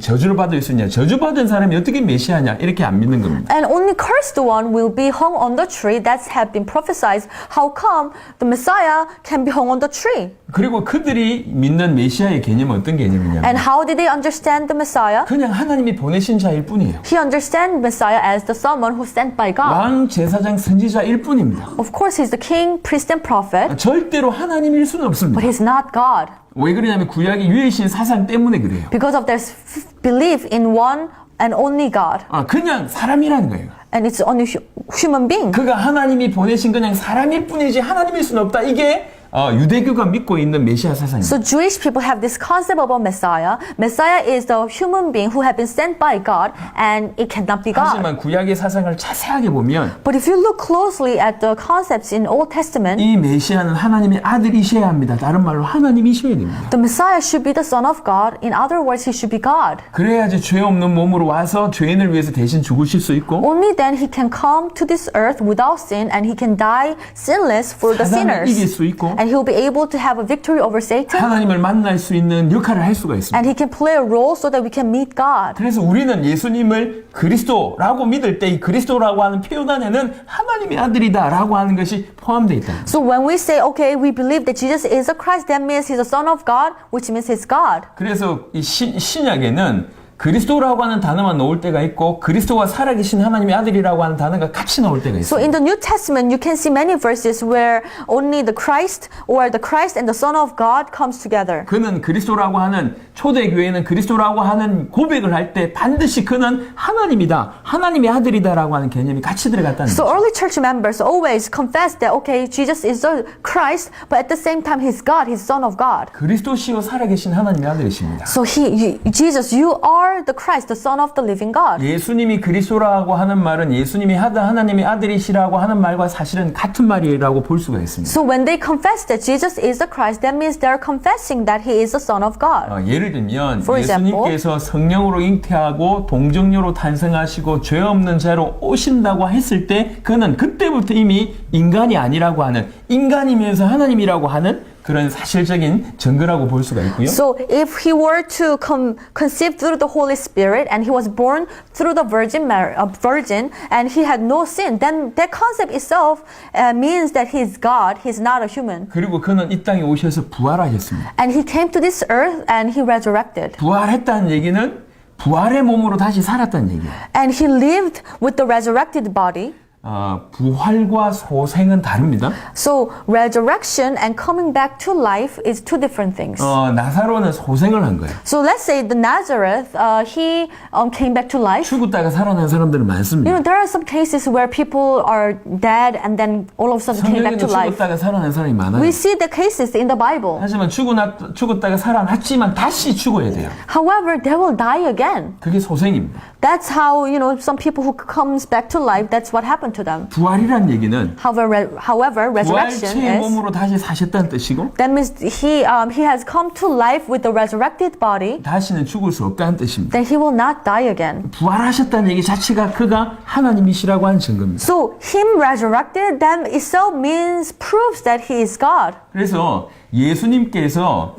Speaker 1: 저주를 받을 수 있냐? 저주받은 사람이 어떻게 메시아냐? 이렇게 안 믿는 겁니다.
Speaker 2: And only cursed one will be hung on the tree that have been prophesied. How come the Messiah can be hung on the tree?
Speaker 1: 그리고 그들이 믿는 메시아의 개념은 어떤 개념이냐면
Speaker 2: And how did they understand the Messiah?
Speaker 1: 그냥 하나님이 보내신 자일 뿐이에요.
Speaker 2: He understands Messiah as the someone who's sent by God.
Speaker 1: 왕, 제사장, 선지자일 뿐입니다.
Speaker 2: Of course, he's the king, priest, and prophet,
Speaker 1: 절대로 하나님일 수는 없습니다.
Speaker 2: but he's not God.
Speaker 1: 왜 그러냐면 구약의 유일신 사상 때문에 그래요.
Speaker 2: Because of their belief in one and only God.
Speaker 1: 그냥 사람이라는 거예요.
Speaker 2: And it's only human being.
Speaker 1: 그가 하나님이 보내신 그냥 사람일 뿐이지 하나님일 수는 없다. 이게 유대교가 믿고 있는 메시아 사상입니다.
Speaker 2: So Jewish people have this concept of a Messiah. Messiah is the human being who have been sent by God, and it cannot be God.
Speaker 1: 하지만 구약의 사상을 자세하게 보면
Speaker 2: But if you look closely at the concepts in Old Testament,
Speaker 1: 이 메시아는 하나님의 아들이셔야 합니다. 다른 말로 하나님이셔야 됩니다.
Speaker 2: the Messiah should be the Son of God. In other words, he should be God.
Speaker 1: 그래야지 죄 없는 몸으로 와서 죄인을 위해서 대신 죽으실 수 있고
Speaker 2: Only then he can come to this earth without sin, and he can die sinless for the
Speaker 1: 사단을 이길
Speaker 2: sinners.
Speaker 1: 수 있고
Speaker 2: And he'll be able to have a victory over Satan,
Speaker 1: 하나님을 만날 수 있는 역할을 할 수가 있습니다.
Speaker 2: and he can play a role so that we can meet God.
Speaker 1: 그래서 우리는 예수님을 그리스도라고 믿을 때 이 그리스도라고 하는 표현 안에는 하나님의 아들이다라고 하는 것이 포함되어 있다.
Speaker 2: So when we say, okay, we believe that Jesus is a Christ, that means he's the Son of God, which means he's God.
Speaker 1: 그래서 이 신약에는 그리스도라고 하는 단어만 넣을 때가 있고 그리스도와 살아계신 하나님의 아들이라고 하는 단어가 같이 나올 때가
Speaker 2: So
Speaker 1: 있어요.
Speaker 2: in the New Testament, you can see many verses where only the Christ or the Christ and the Son of God comes together.
Speaker 1: 그는 그리스도라고 하는 초대교회는 그리스도라고 하는 고백을 할 때 반드시 그는 하나님이다, 하나님의 아들이다라고 하는 개념이 같이 들어갔다는
Speaker 2: So
Speaker 1: 거죠.
Speaker 2: early church members always confess that, okay, Jesus is the Christ, but at the same time, he's God, he's Son of God.
Speaker 1: 그리스도시요 살아계신 하나님의 아들이십니다.
Speaker 2: So Jesus, you are the Christ, the Son of the living God.
Speaker 1: 예수님이 그리스도라고 하는 말은 예수님이 하나님의 아들이시라고 하는 말과 사실은 같은 말이라고 볼 수가 있습니다.
Speaker 2: So when they confess that Jesus is the Christ, that means they're confessing that he is the Son of God.
Speaker 1: 예를 들면
Speaker 2: For example,
Speaker 1: 예수님께서 성령으로 잉태하고 동정녀로 탄생하시고 죄 없는 자로 오신다고 했을 때 그는 그때부터 이미 인간이 아니라고 하는 인간이면서 하나님이라고 하는 그런 사실적인 증거라고 볼 수가 있고요.
Speaker 2: So if he were to conceive through the Holy Spirit and he was born through the virgin and he had no sin, then that concept itself means that he's God, he's not a human.
Speaker 1: 그리고 그는 이 땅에 오셔서 부활하셨습니다.
Speaker 2: And he came to this earth and he resurrected.
Speaker 1: 부활했다는 얘기는 부활의 몸으로 다시 살았다는 얘기예요.
Speaker 2: And he lived with the resurrected body.
Speaker 1: 부활과 소생은 다릅니다.
Speaker 2: So resurrection and coming back to life is two different things.
Speaker 1: 나사로는 소생을 한 거예요.
Speaker 2: So let's say the Nazareth, he came back to life.
Speaker 1: 죽었다가 살아난 사람들은
Speaker 2: You
Speaker 1: 많습니다.
Speaker 2: know, there are some cases where people are dead and then all of a sudden came back
Speaker 1: 성경에도
Speaker 2: to life.
Speaker 1: 죽었다가 살아난 사람이 많아요.
Speaker 2: We see the cases in the Bible.
Speaker 1: 하지만 죽었다가 살아났지만 다시 죽어야 돼요.
Speaker 2: However, they will die again.
Speaker 1: 그게 소생입니다.
Speaker 2: That's how, you know, some people who comes back to life, that's what happened to them.
Speaker 1: 부활이란 얘기는
Speaker 2: However, resurrection
Speaker 1: 부활체의
Speaker 2: is,
Speaker 1: 몸으로 다시 사셨다는 뜻이고
Speaker 2: that means he has come to life with the resurrected body,
Speaker 1: 다시는 죽을 수 없다는 뜻입니다.
Speaker 2: then he will not die again.
Speaker 1: 부활하셨다는 얘기 자체가 그가 하나님이시라고 하는 증거입니다.
Speaker 2: So him resurrected, that itself means, proves that he is God.
Speaker 1: 그래서 예수님께서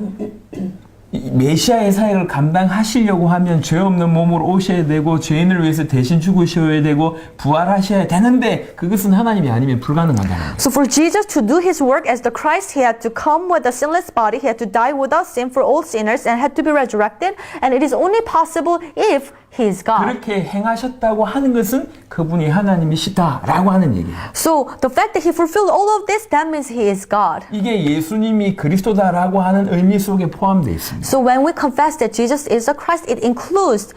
Speaker 1: 이 메시아의 사역을 감당하시려고 하면 죄 없는 몸으로 오셔야 되고 죄인을 위해서 대신 죽으셔야 되고 부활하셔야 되는데 그것은 하나님이 아니면 불가능하다는 거예요.
Speaker 2: So for Jesus to do his work as the Christ, he had to come with a sinless body, he had to die without sin for all sinners, and had to be resurrected. And it is only possible if he is God.
Speaker 1: 그렇게 행하셨다고 하는 것은 그분이 하나님이시다라고 하는 얘기예요.
Speaker 2: So the fact that he fulfilled all of this, that means he is God.
Speaker 1: 이게 예수님이 그리스도다라고 하는 의미 속에 포함되어 있습니다.
Speaker 2: So when we confess that Jesus is the Christ, it includes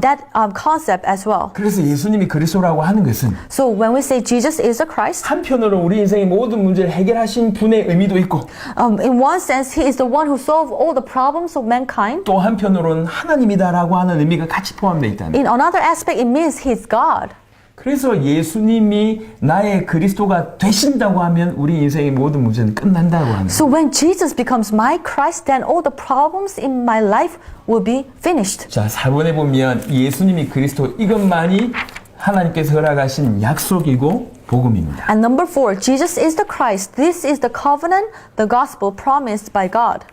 Speaker 2: that concept as well.
Speaker 1: 그래서 예수님이 그리스도라고 하는 것은
Speaker 2: So when we say Jesus is the Christ,
Speaker 1: 한편으로 우리 인생의 모든 문제를 해결하신 분의 의미도 있고
Speaker 2: in one sense, he is the one who solved all the problems of mankind.
Speaker 1: 또 한편으로는 하나님이다라고 하는 의미가 같이 포함되어 있다는
Speaker 2: In another aspect, it means he is God.
Speaker 1: 그래서 예수님이 나의 그리스도가 되신다고 하면 우리 인생의 모든 문제는 끝난다고 하는
Speaker 2: So when Jesus becomes my Christ, then all the problems in my life will be finished.
Speaker 1: 자, 4번에 보면 예수님이 그리스도 이것만이 하나님께서 허락하신 약속이고 복음입니다.
Speaker 2: And number 4, Jesus is the Christ. This is the covenant, the gospel promised by God.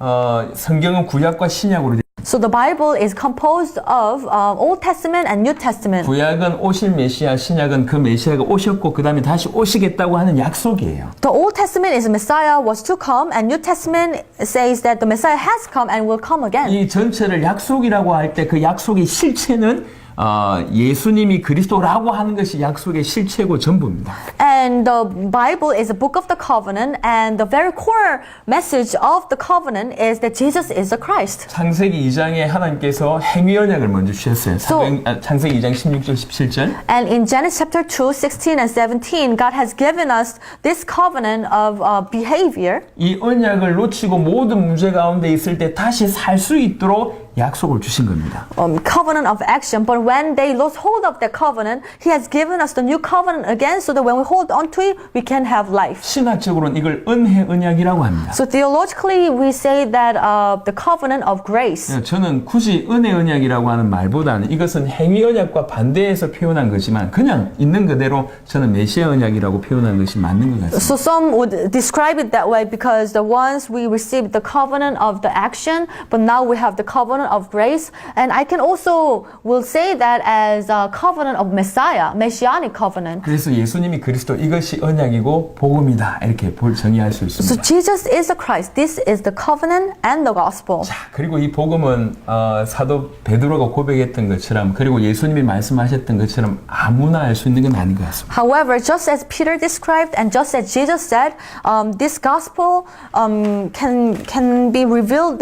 Speaker 1: 성경은 구약과 신약으로
Speaker 2: So the Bible is composed of Old Testament and New Testament.
Speaker 1: 구약은 오실 메시아, 신약은 그 메시아가 오셨고 그 다음에 다시 오시겠다고 하는 약속이에요.
Speaker 2: The Old Testament is Messiah was to come, and New Testament says that the Messiah has come and will come again.
Speaker 1: 이 전체를 약속이라고 할 때 그 약속의 실체는 예수님이 그리스도라고 하는 것이 약속의 실체고 전부입니다.
Speaker 2: And the Bible is a book of the covenant, and the very core message of the covenant is that Jesus is the Christ.
Speaker 1: 창세기 2장에 하나님께서 행위 언약을 먼저 주셨어요. 창세기 2장 16절 17절.
Speaker 2: And in Genesis chapter 2, 16 and 17, God has given us this covenant of behavior.
Speaker 1: 이 언약을 놓치고 모든 문제 가운데 있을 때 다시 살 수 있도록 약속을 주신 겁니다.
Speaker 2: Covenant of action, but when they lost hold of that covenant, He has given us the new covenant again, so that when we hold on to it, we can have life.
Speaker 1: 신학적으로는 이걸 은혜 언약이라고 합니다.
Speaker 2: So theologically, we say that the covenant of grace.
Speaker 1: 저는 굳이 은혜 언약이라고 하는 말보다는 이것은 행위 언약과 반대해서 표현한 거지만 그냥 있는 그대로 저는 메시아 언약이라고 표현한 것이 맞는 것 같습니다.
Speaker 2: So some would describe it that way because the ones we received the covenant of the action, but now we have the covenant of grace. And I can also will say that as a covenant of Messiah, Messianic covenant.
Speaker 1: 그래서 예수님이 그리스도 이것이 언약이고 복음이다 이렇게 정의할 수
Speaker 2: So
Speaker 1: 있습니다.
Speaker 2: Jesus is the Christ. This is the covenant and the gospel.
Speaker 1: 자, 그리고 이 복음은 사도 베드로가 고백했던 것처럼 그리고 예수님이 말씀하셨던 것처럼 아무나 알 수 있는 건 아닌 것 같습니다.
Speaker 2: However, just as Peter described and just as Jesus said, this gospel can be revealed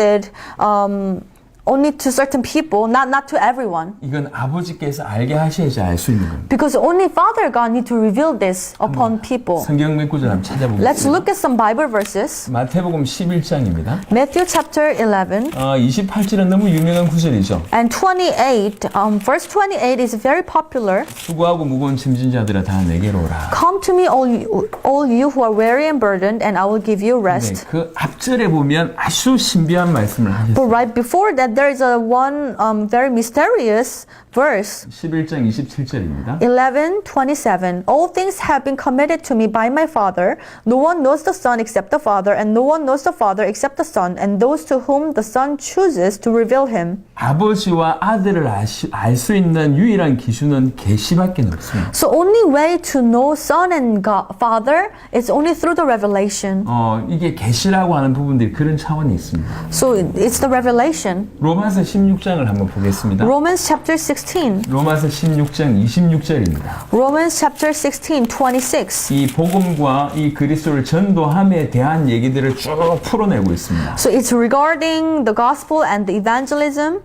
Speaker 2: only to certain people, not to everyone.
Speaker 1: 이건 아버지께서 알게 하셔야지 알 수 있는 겁니다.
Speaker 2: Because only Father God need to reveal this upon people.
Speaker 1: 성경 몇 구절 한번
Speaker 2: Let's
Speaker 1: 찾아보겠습니다.
Speaker 2: look at some Bible verses.
Speaker 1: 마태복음 11장입니다.
Speaker 2: Matthew chapter 11
Speaker 1: 28절은 너무 유명한 구절이죠.
Speaker 2: and 28. Verse 28 is very popular.
Speaker 1: 수고하고 무거운 짐진 자들아 다 내게로 오라.
Speaker 2: Come to me, all you who are weary and burdened, and I will give you
Speaker 1: 네,
Speaker 2: rest.
Speaker 1: 그 앞절에 보면 아주 신비한 말씀을 하셨어요.
Speaker 2: But right before that, there is a one very mysterious verse.
Speaker 1: 11장 27절입니다.
Speaker 2: 11:27. All things have been committed to me by my Father. No one knows the Son except the Father, and no one knows the Father except the Son, and those to whom the Son chooses to reveal him.
Speaker 1: 아버지와 아들을 알 수 있는 유일한 기준은 계시밖에 없습니다.
Speaker 2: So only way to know Son and God, Father is only through the revelation.
Speaker 1: 이게 계시라고 하는 부분들이 그런 차원이 있습니다.
Speaker 2: So it's the revelation.
Speaker 1: 로마서 16장을 한번 보겠습니다.
Speaker 2: Romans chapter 16.
Speaker 1: 로마서 16장 26절입니다.
Speaker 2: Romans chapter 16, 26.
Speaker 1: 이 복음과 이 그리스도를 전도함에 대한 얘기들을 쭉 풀어내고 있습니다.
Speaker 2: So it's regarding the gospel and the evangelism.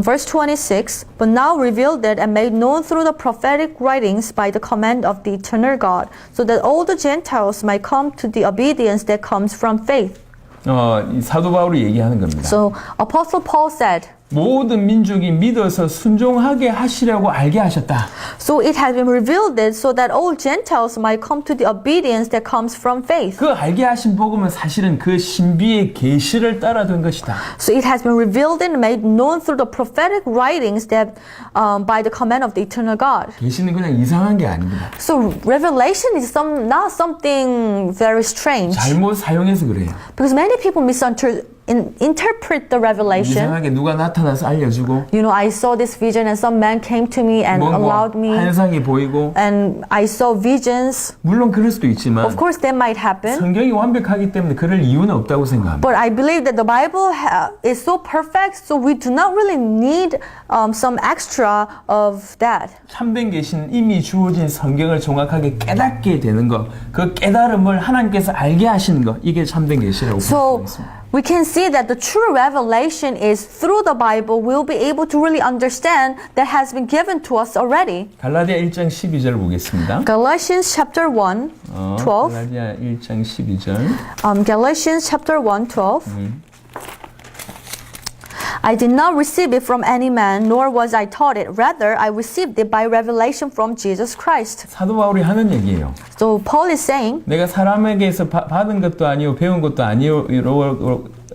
Speaker 2: Verse 26, but now revealed it and made known through the prophetic writings by the command of the eternal God, so that all the Gentiles might come to the obedience that comes from faith.
Speaker 1: 이 사도 바울이 얘기하는 겁니다.
Speaker 2: So Apostle Paul said,
Speaker 1: 모든 민족이 믿어서 순종하게 하시려고 알게 하셨다.
Speaker 2: so it has been revealed it so that all Gentiles might come to the obedience that comes from faith.
Speaker 1: 그 알게 하신 복음은 사실은 그 신비의 계시를 따라둔 것이다.
Speaker 2: So it has been revealed and made known through the prophetic writings that by the command of the eternal God.
Speaker 1: 계시는 그냥 이상한 게 아닙니다.
Speaker 2: So revelation is not something very strange.
Speaker 1: 잘못 사용해서 그래요.
Speaker 2: Because many people misinterpret interpret the revelation.
Speaker 1: 이상하게 누가 나타나서 알려주고
Speaker 2: You know, I saw this vision and some man came to me and
Speaker 1: 뭐
Speaker 2: allowed me
Speaker 1: 환상이 보이고
Speaker 2: and I saw visions.
Speaker 1: 물론 그럴 수도 있지만
Speaker 2: Of course, that might happen.
Speaker 1: 성경이 완벽하기 때문에 그럴 이유는 없다고 생각합니다.
Speaker 2: But I believe that the Bible is so perfect, so we do not really need some extra of that.
Speaker 1: 참된 계시는 이미 주어진 성경을 정확하게 깨닫게 되는 것, 그 깨달음을 하나님께서 알게 하시는 것, 이게 참된 계시라고
Speaker 2: So
Speaker 1: 생각합니다.
Speaker 2: we can see that the true revelation is through the Bible we'll be able to really understand that has been given to us already.
Speaker 1: 갈라디아 1장 12절 보겠습니다.
Speaker 2: Galatians chapter 1, 12.
Speaker 1: 갈라디아 1장 12절.
Speaker 2: Galatians chapter 1, 12. I did not receive it from any man, nor was I taught it. Rather, I received it by revelation from Jesus Christ.
Speaker 1: 사도 바울이 하는 얘기예요.
Speaker 2: So Paul is saying
Speaker 1: 내가 사람에게서 받은 것도 아니요 배운 것도 아니요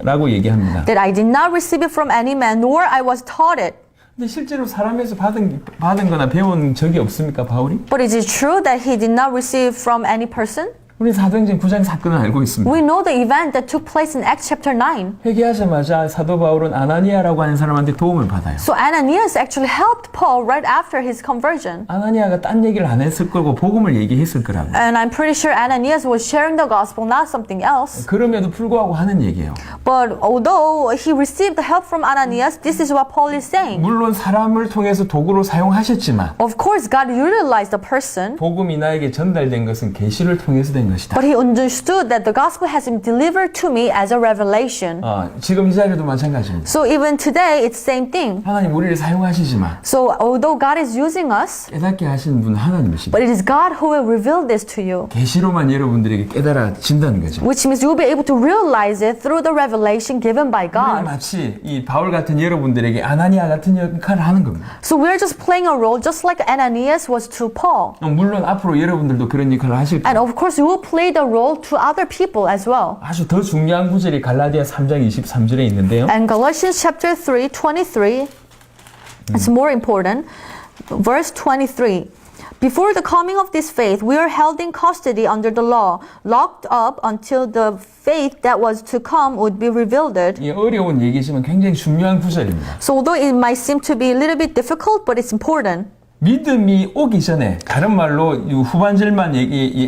Speaker 1: 라고 얘기합니다.
Speaker 2: that I did not receive it from any man, nor I was taught it.
Speaker 1: 근데 실제로 사람에서 받은 거나 배운 적이 없습니까, 바울이?
Speaker 2: But is it true that he did not receive from any person?
Speaker 1: 우리 사도행전 9장 사건을 알고 있습니다.
Speaker 2: We know the event that took place in Acts chapter 9.
Speaker 1: 회개하자마자 사도 바울은 아나니아라고 하는 사람한테 도움을 받아요.
Speaker 2: So Ananias actually helped Paul right after his conversion.
Speaker 1: 아나니아가 딴 얘기를 안 했을 거고 복음을 얘기했을 거라고.
Speaker 2: And I'm pretty sure Ananias was sharing the gospel, not something else.
Speaker 1: 그럼에도 불구하고 하는 얘기예요.
Speaker 2: But although he received the help from Ananias, this is what Paul is saying.
Speaker 1: 물론 사람을 통해서 도구로 사용하셨지만
Speaker 2: Of course, God utilized the person,
Speaker 1: 복음이 나에게 전달된 것은 계시를 통해서 된 것이다.
Speaker 2: but he understood that the gospel has been delivered to me as a revelation.
Speaker 1: 지금 이 자리도 마찬가지입니다.
Speaker 2: So even today, it's same thing.
Speaker 1: 하나님 우리를 사용하시지만
Speaker 2: So although God is using us,
Speaker 1: 깨닫게 하시는 분은 하나님이십니다.
Speaker 2: but it is God who will reveal this to you.
Speaker 1: 계시로만 여러분들에게 깨달아진다는 거죠.
Speaker 2: Which means you'll be able to realize it through the revelation given by
Speaker 1: 우리는
Speaker 2: God.
Speaker 1: 마치 이 바울 같은 여러분들에게 아나니아 같은 역할을 하는 겁니다.
Speaker 2: So we're just playing a role just like Ananias was to Paul.
Speaker 1: 물론 앞으로 여러분들도 그런 역할을 하실
Speaker 2: And
Speaker 1: 거예요.
Speaker 2: of course, you will play the role to other people as well.
Speaker 1: 아주 더 중요한 구절이 갈라디아 3장 23절에 있는데요.
Speaker 2: And Galatians chapter 3, 23, it's more important. Verse 23. Before the coming of this faith, we are held in custody under the law, locked up until the faith that was to come would be revealed.
Speaker 1: 이 어려운 얘기지만 굉장히 중요한 구절입니다.
Speaker 2: So although it might seem to be a little bit difficult, but it's important.
Speaker 1: 믿음이 오기 전에 다른 말로 이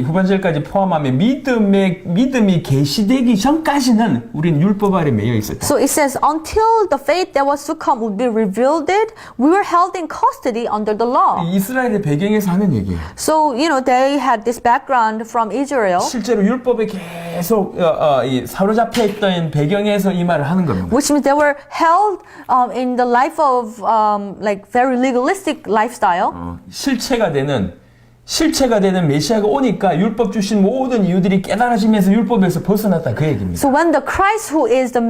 Speaker 1: 후반절까지 포함하면 믿음이 계시되기 전까지는 우리는 율법 아래 매여 있었다.
Speaker 2: So it says, until the faith that was to come would be revealed, we were held in custody under the law.
Speaker 1: 이스라엘의 배경에서 하는 얘기예요.
Speaker 2: So, you know, they had this background from Israel,
Speaker 1: 실제로 율법에 계속 사로잡혀 있던 배경에서 이 말을 하는 겁니다.
Speaker 2: which means they were held in the life of like very legalistic lifestyle. 실체가 되는 메시아가 오니까 율법 주신 모든 이유들이 깨달아지면서 율법에서 벗어났다 그 얘기입니다. So when the Christ who is the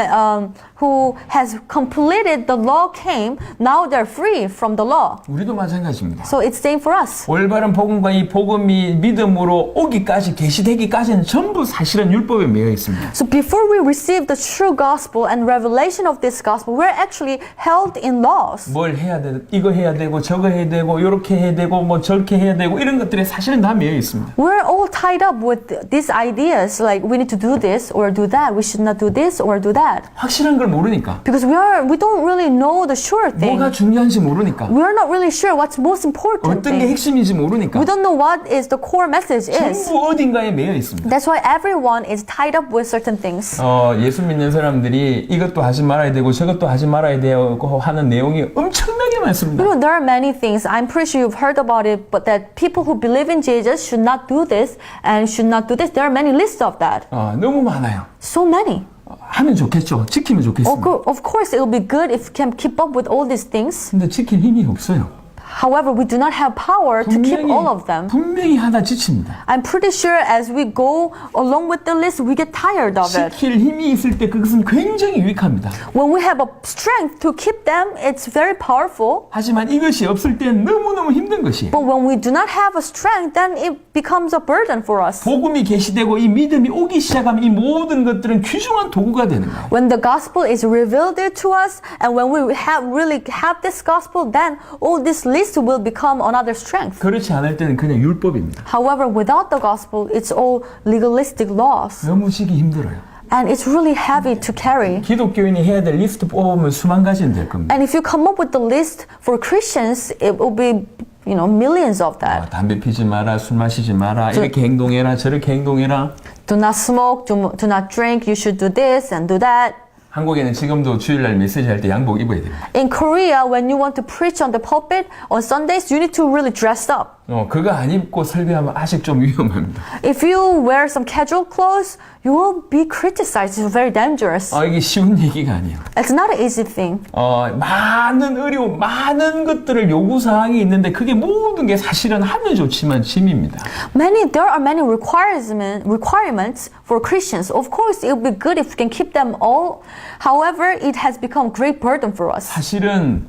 Speaker 2: who has completed the law came, now they're free from the law.
Speaker 1: 우리도 마찬가지입니다.
Speaker 2: So it's same for us.
Speaker 1: 올바른 복음과 이 복음이 믿음으로 오기까지 계시되기까지는 전부 사실은 율법에 매여 있습니다.
Speaker 2: So before we receive the true gospel and revelation of this gospel, we're actually held in laws.
Speaker 1: 뭘 해야 돼? 이거 해야 되고 저거 해야 되고 요렇게 해야 되고 뭐 저렇게 해야 되고 이런 것들이 사실은 다 매여 있습니다.
Speaker 2: We're all tied up with these ideas like we need to do this or do that. We should not do this or do that.
Speaker 1: 확실한 걸 모르니까.
Speaker 2: Because we don't really know the sure thing.
Speaker 1: 뭐가 중요한지 모르니까.
Speaker 2: We're not really sure what's most important
Speaker 1: 어떤 게
Speaker 2: thing.
Speaker 1: 핵심인지 모르니까.
Speaker 2: We don't know what is the core message is.
Speaker 1: 전부 어딘가에 매여 있습니다.
Speaker 2: That's why everyone is tied up with certain things.
Speaker 1: 예수 믿는 사람들이 이것도 하지 말아야 되고 저것도 하지 말아야 되고 하는 내용이 엄청나게 많습니다.
Speaker 2: You know, there are many things. I'm pretty sure you've heard about it, but that people who believe in Jesus should not do this and should not do this. There are many lists of that.
Speaker 1: 너무 많아요.
Speaker 2: So many.
Speaker 1: 하면 좋겠죠. 지키면 좋겠습니다.
Speaker 2: Of course, it will be good if you can keep up with all these things.
Speaker 1: 근데 지킬 힘이 없어요.
Speaker 2: However, we do not have power to keep all of them.
Speaker 1: 분명히 하다 지칩니다.
Speaker 2: I'm pretty sure as we go along with the list, we get tired of it.
Speaker 1: 지킬 힘이 있을 때 그것은 굉장히 유익합니다.
Speaker 2: When we have a strength to keep them, it's very powerful.
Speaker 1: 하지만 이것이 없을 때 너무너무 힘든 것이에요.
Speaker 2: But when we do not have a strength, then it becomes a burden for us.
Speaker 1: 복음이 계시되고 이 믿음이 오기 시작하면 이 모든 것들은 귀중한 도구가 되는 거예요.
Speaker 2: When the gospel is revealed to us, and when we really have this gospel, then all this list will become another strength.
Speaker 1: 그렇지 않을 때는 그냥 율법입니다.
Speaker 2: However, without the gospel, it's all legalistic laws.
Speaker 1: 너무 지기 힘들어요.
Speaker 2: And it's really heavy to carry.
Speaker 1: 기독교인이 해야 될 리스트 뽑으면 수만 가지는 될 겁니다.
Speaker 2: And if you come up with the list for Christians, it will be, millions of that.
Speaker 1: 담배 피지 마라, 술 마시지 마라, 이렇게 행동해라, 저렇게 행동해라.
Speaker 2: Do not smoke, do not drink, you should do this and do that.
Speaker 1: 한국에는 지금도 주일날 메시지 할 때 양복 입어야 됩니다.
Speaker 2: In Korea, when you want to preach on the pulpit on Sundays, you need to really dress up.
Speaker 1: 그거 안 입고 설교하면 아직 좀 위험합니다.
Speaker 2: If you wear some casual clothes, you will be criticized. It's very dangerous.
Speaker 1: 이게 쉬운 얘기가 아니에요.
Speaker 2: It's not an easy thing.
Speaker 1: 많은 어려움, 많은 것들을 요구사항이 있는데 그게 모든 게 사실은 하면 좋지만 짐입니다.
Speaker 2: There are many requirements for Christians. Of course, it would be good if we can keep them all. However, it has become a great burden for us.
Speaker 1: 사실은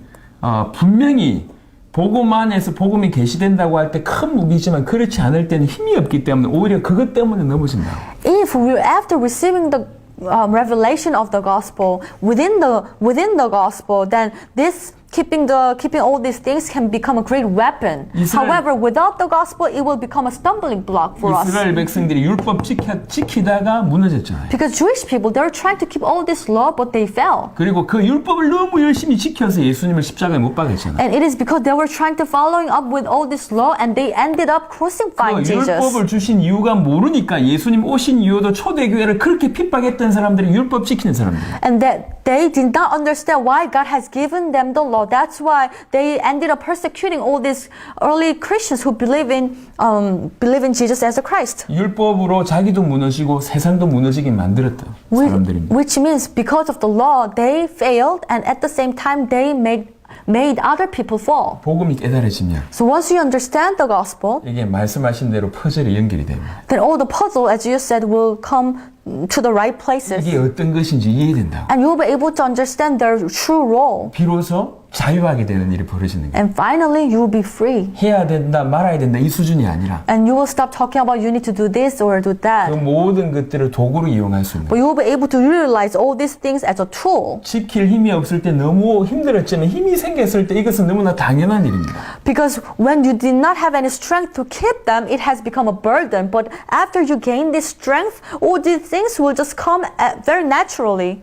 Speaker 1: 분명히 복음 안에서 복음이 계시된다고 할 때 큰 무기지만 그렇지 않을 때는 힘이 없기 때문에 오히려 그것 때문에 넘어진다.
Speaker 2: If we, after receiving the revelation of the gospel within the gospel, then this keeping all these things can become a great weapon. However, without the gospel, it will become a stumbling block for us.
Speaker 1: 이스라엘 백성들이 율법 지키다가 무너졌잖아요.
Speaker 2: Because Jewish people, they were trying to keep all this law, but they fell.
Speaker 1: 그리고 그 율법을 너무 열심히 지켜서 예수님을 십자가에 못 박았잖아요.
Speaker 2: And it is because they were trying to following up with all this law, and they ended up crucifying Jesus.
Speaker 1: 율법을 주신 이유가 모르니까 예수님 오신 이유도 초대교회를 그렇게 핍박했던 사람들이 율법 지키는 사람들.
Speaker 2: And that they did not understand why God has given them the law. That's why they ended up persecuting all these early Christians who believe in Jesus as a Christ.
Speaker 1: 율법으로 자기도 무너지고 세상도 무너지게 만들었던 사람들입니다.
Speaker 2: Which means because of the law, they failed, and at the same time, they made other people fall.
Speaker 1: 복음이 깨달아지면
Speaker 2: So once you understand the gospel,
Speaker 1: 이게 말씀하신 대로 퍼즐이 연결이 됩니다.
Speaker 2: then all the puzzle, as you said, will come to the right places.
Speaker 1: 이게 어떤 것인지 이해된다고.
Speaker 2: And you will be able to understand their true role.
Speaker 1: 비로소 자유하게 되는 일이 벌어지는 거예요.
Speaker 2: And finally, you will be free.
Speaker 1: 해야 된다, 말아야 된다 이 수준이 아니라
Speaker 2: And you will stop talking about you need to do this or do
Speaker 1: 그
Speaker 2: that.
Speaker 1: 모든 것들을 도구로 이용할 수 있는
Speaker 2: But you will be able to utilize all these things as a tool.
Speaker 1: 지킬 힘이 없을 때 너무 힘들었지만 힘이 생겼을 때 이것은 너무나 당연한 일입니다.
Speaker 2: Because when you did not have any strength to keep them, it has become a burden. But after you gain this strength, all these things will just come very naturally.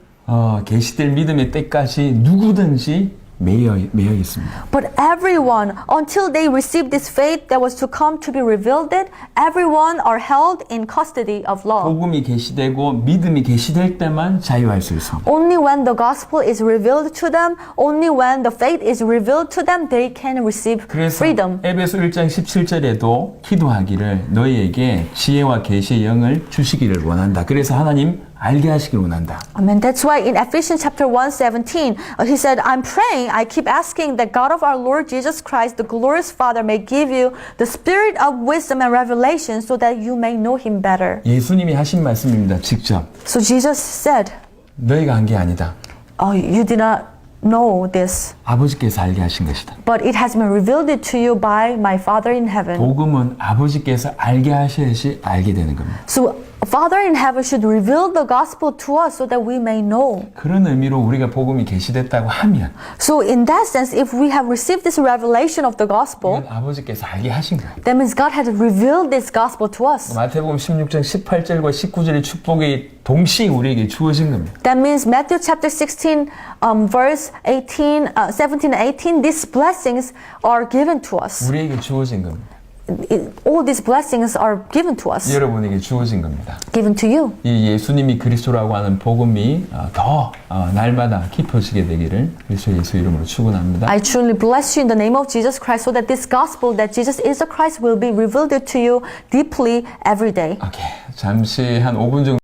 Speaker 1: 계시될 믿음의 때까지 누구든지 매여 있습니다.
Speaker 2: But everyone, until they receive this faith that was to come to be revealed, everyone are held in custody of law.
Speaker 1: 복음이 계시되고 믿음이 계시될 때만 자유할 수 있습니다.
Speaker 2: Only when the gospel is revealed to them, only when the faith is revealed to them, they can receive
Speaker 1: 그래서
Speaker 2: freedom.
Speaker 1: 에베소 1장 17절에도 기도하기를 너희에게 지혜와 계시의 영을 주시기를 원한다. 그래서 하나님 알게 하시길 원한다.
Speaker 2: Amen. That's why in Ephesians chapter 1:17, he said, I'm praying, I keep asking that God of our Lord Jesus Christ, the glorious Father, may give you the spirit of wisdom and revelation so that you may know him better.
Speaker 1: 예수님이 하신 말씀입니다. 직접.
Speaker 2: So Jesus said,
Speaker 1: 너희가 한 게 아니다.
Speaker 2: you did not know this,
Speaker 1: 아버지께서 알게 하신 것이다.
Speaker 2: but it has been revealed to you by my Father in heaven.
Speaker 1: 복음은 아버지께서 알게 하셔야지 알게 되는 겁니다.
Speaker 2: So Father in heaven should reveal the gospel to us so that we may know.
Speaker 1: 그런 의미로 우리가 복음이 계시됐다고 하면
Speaker 2: So in that sense, if we have received this revelation of the gospel,
Speaker 1: 이건 아버지께서 알게 하신 거예요.
Speaker 2: that means God has revealed this gospel to us.
Speaker 1: 마태복음 16장 18절과 19절의 축복이 동시에 우리에게 주어진 겁니다.
Speaker 2: That means Matthew chapter 16, verse 17 and 18, these blessings are given to us.
Speaker 1: 우리에게 주어진 겁니다.
Speaker 2: All these blessings are given to us,
Speaker 1: 여러분에게 주어진 겁니다.
Speaker 2: given to you.
Speaker 1: 이 예수님이 그리스도라고 하는 복음이 더 날마다 깊어지게 되기를 그리스도 예수 이름으로 축원합니다.
Speaker 2: I truly bless you in the name of Jesus Christ so that this gospel that Jesus is the Christ will be revealed to you deeply every day.
Speaker 1: 오케이. 잠시 한 5분 정도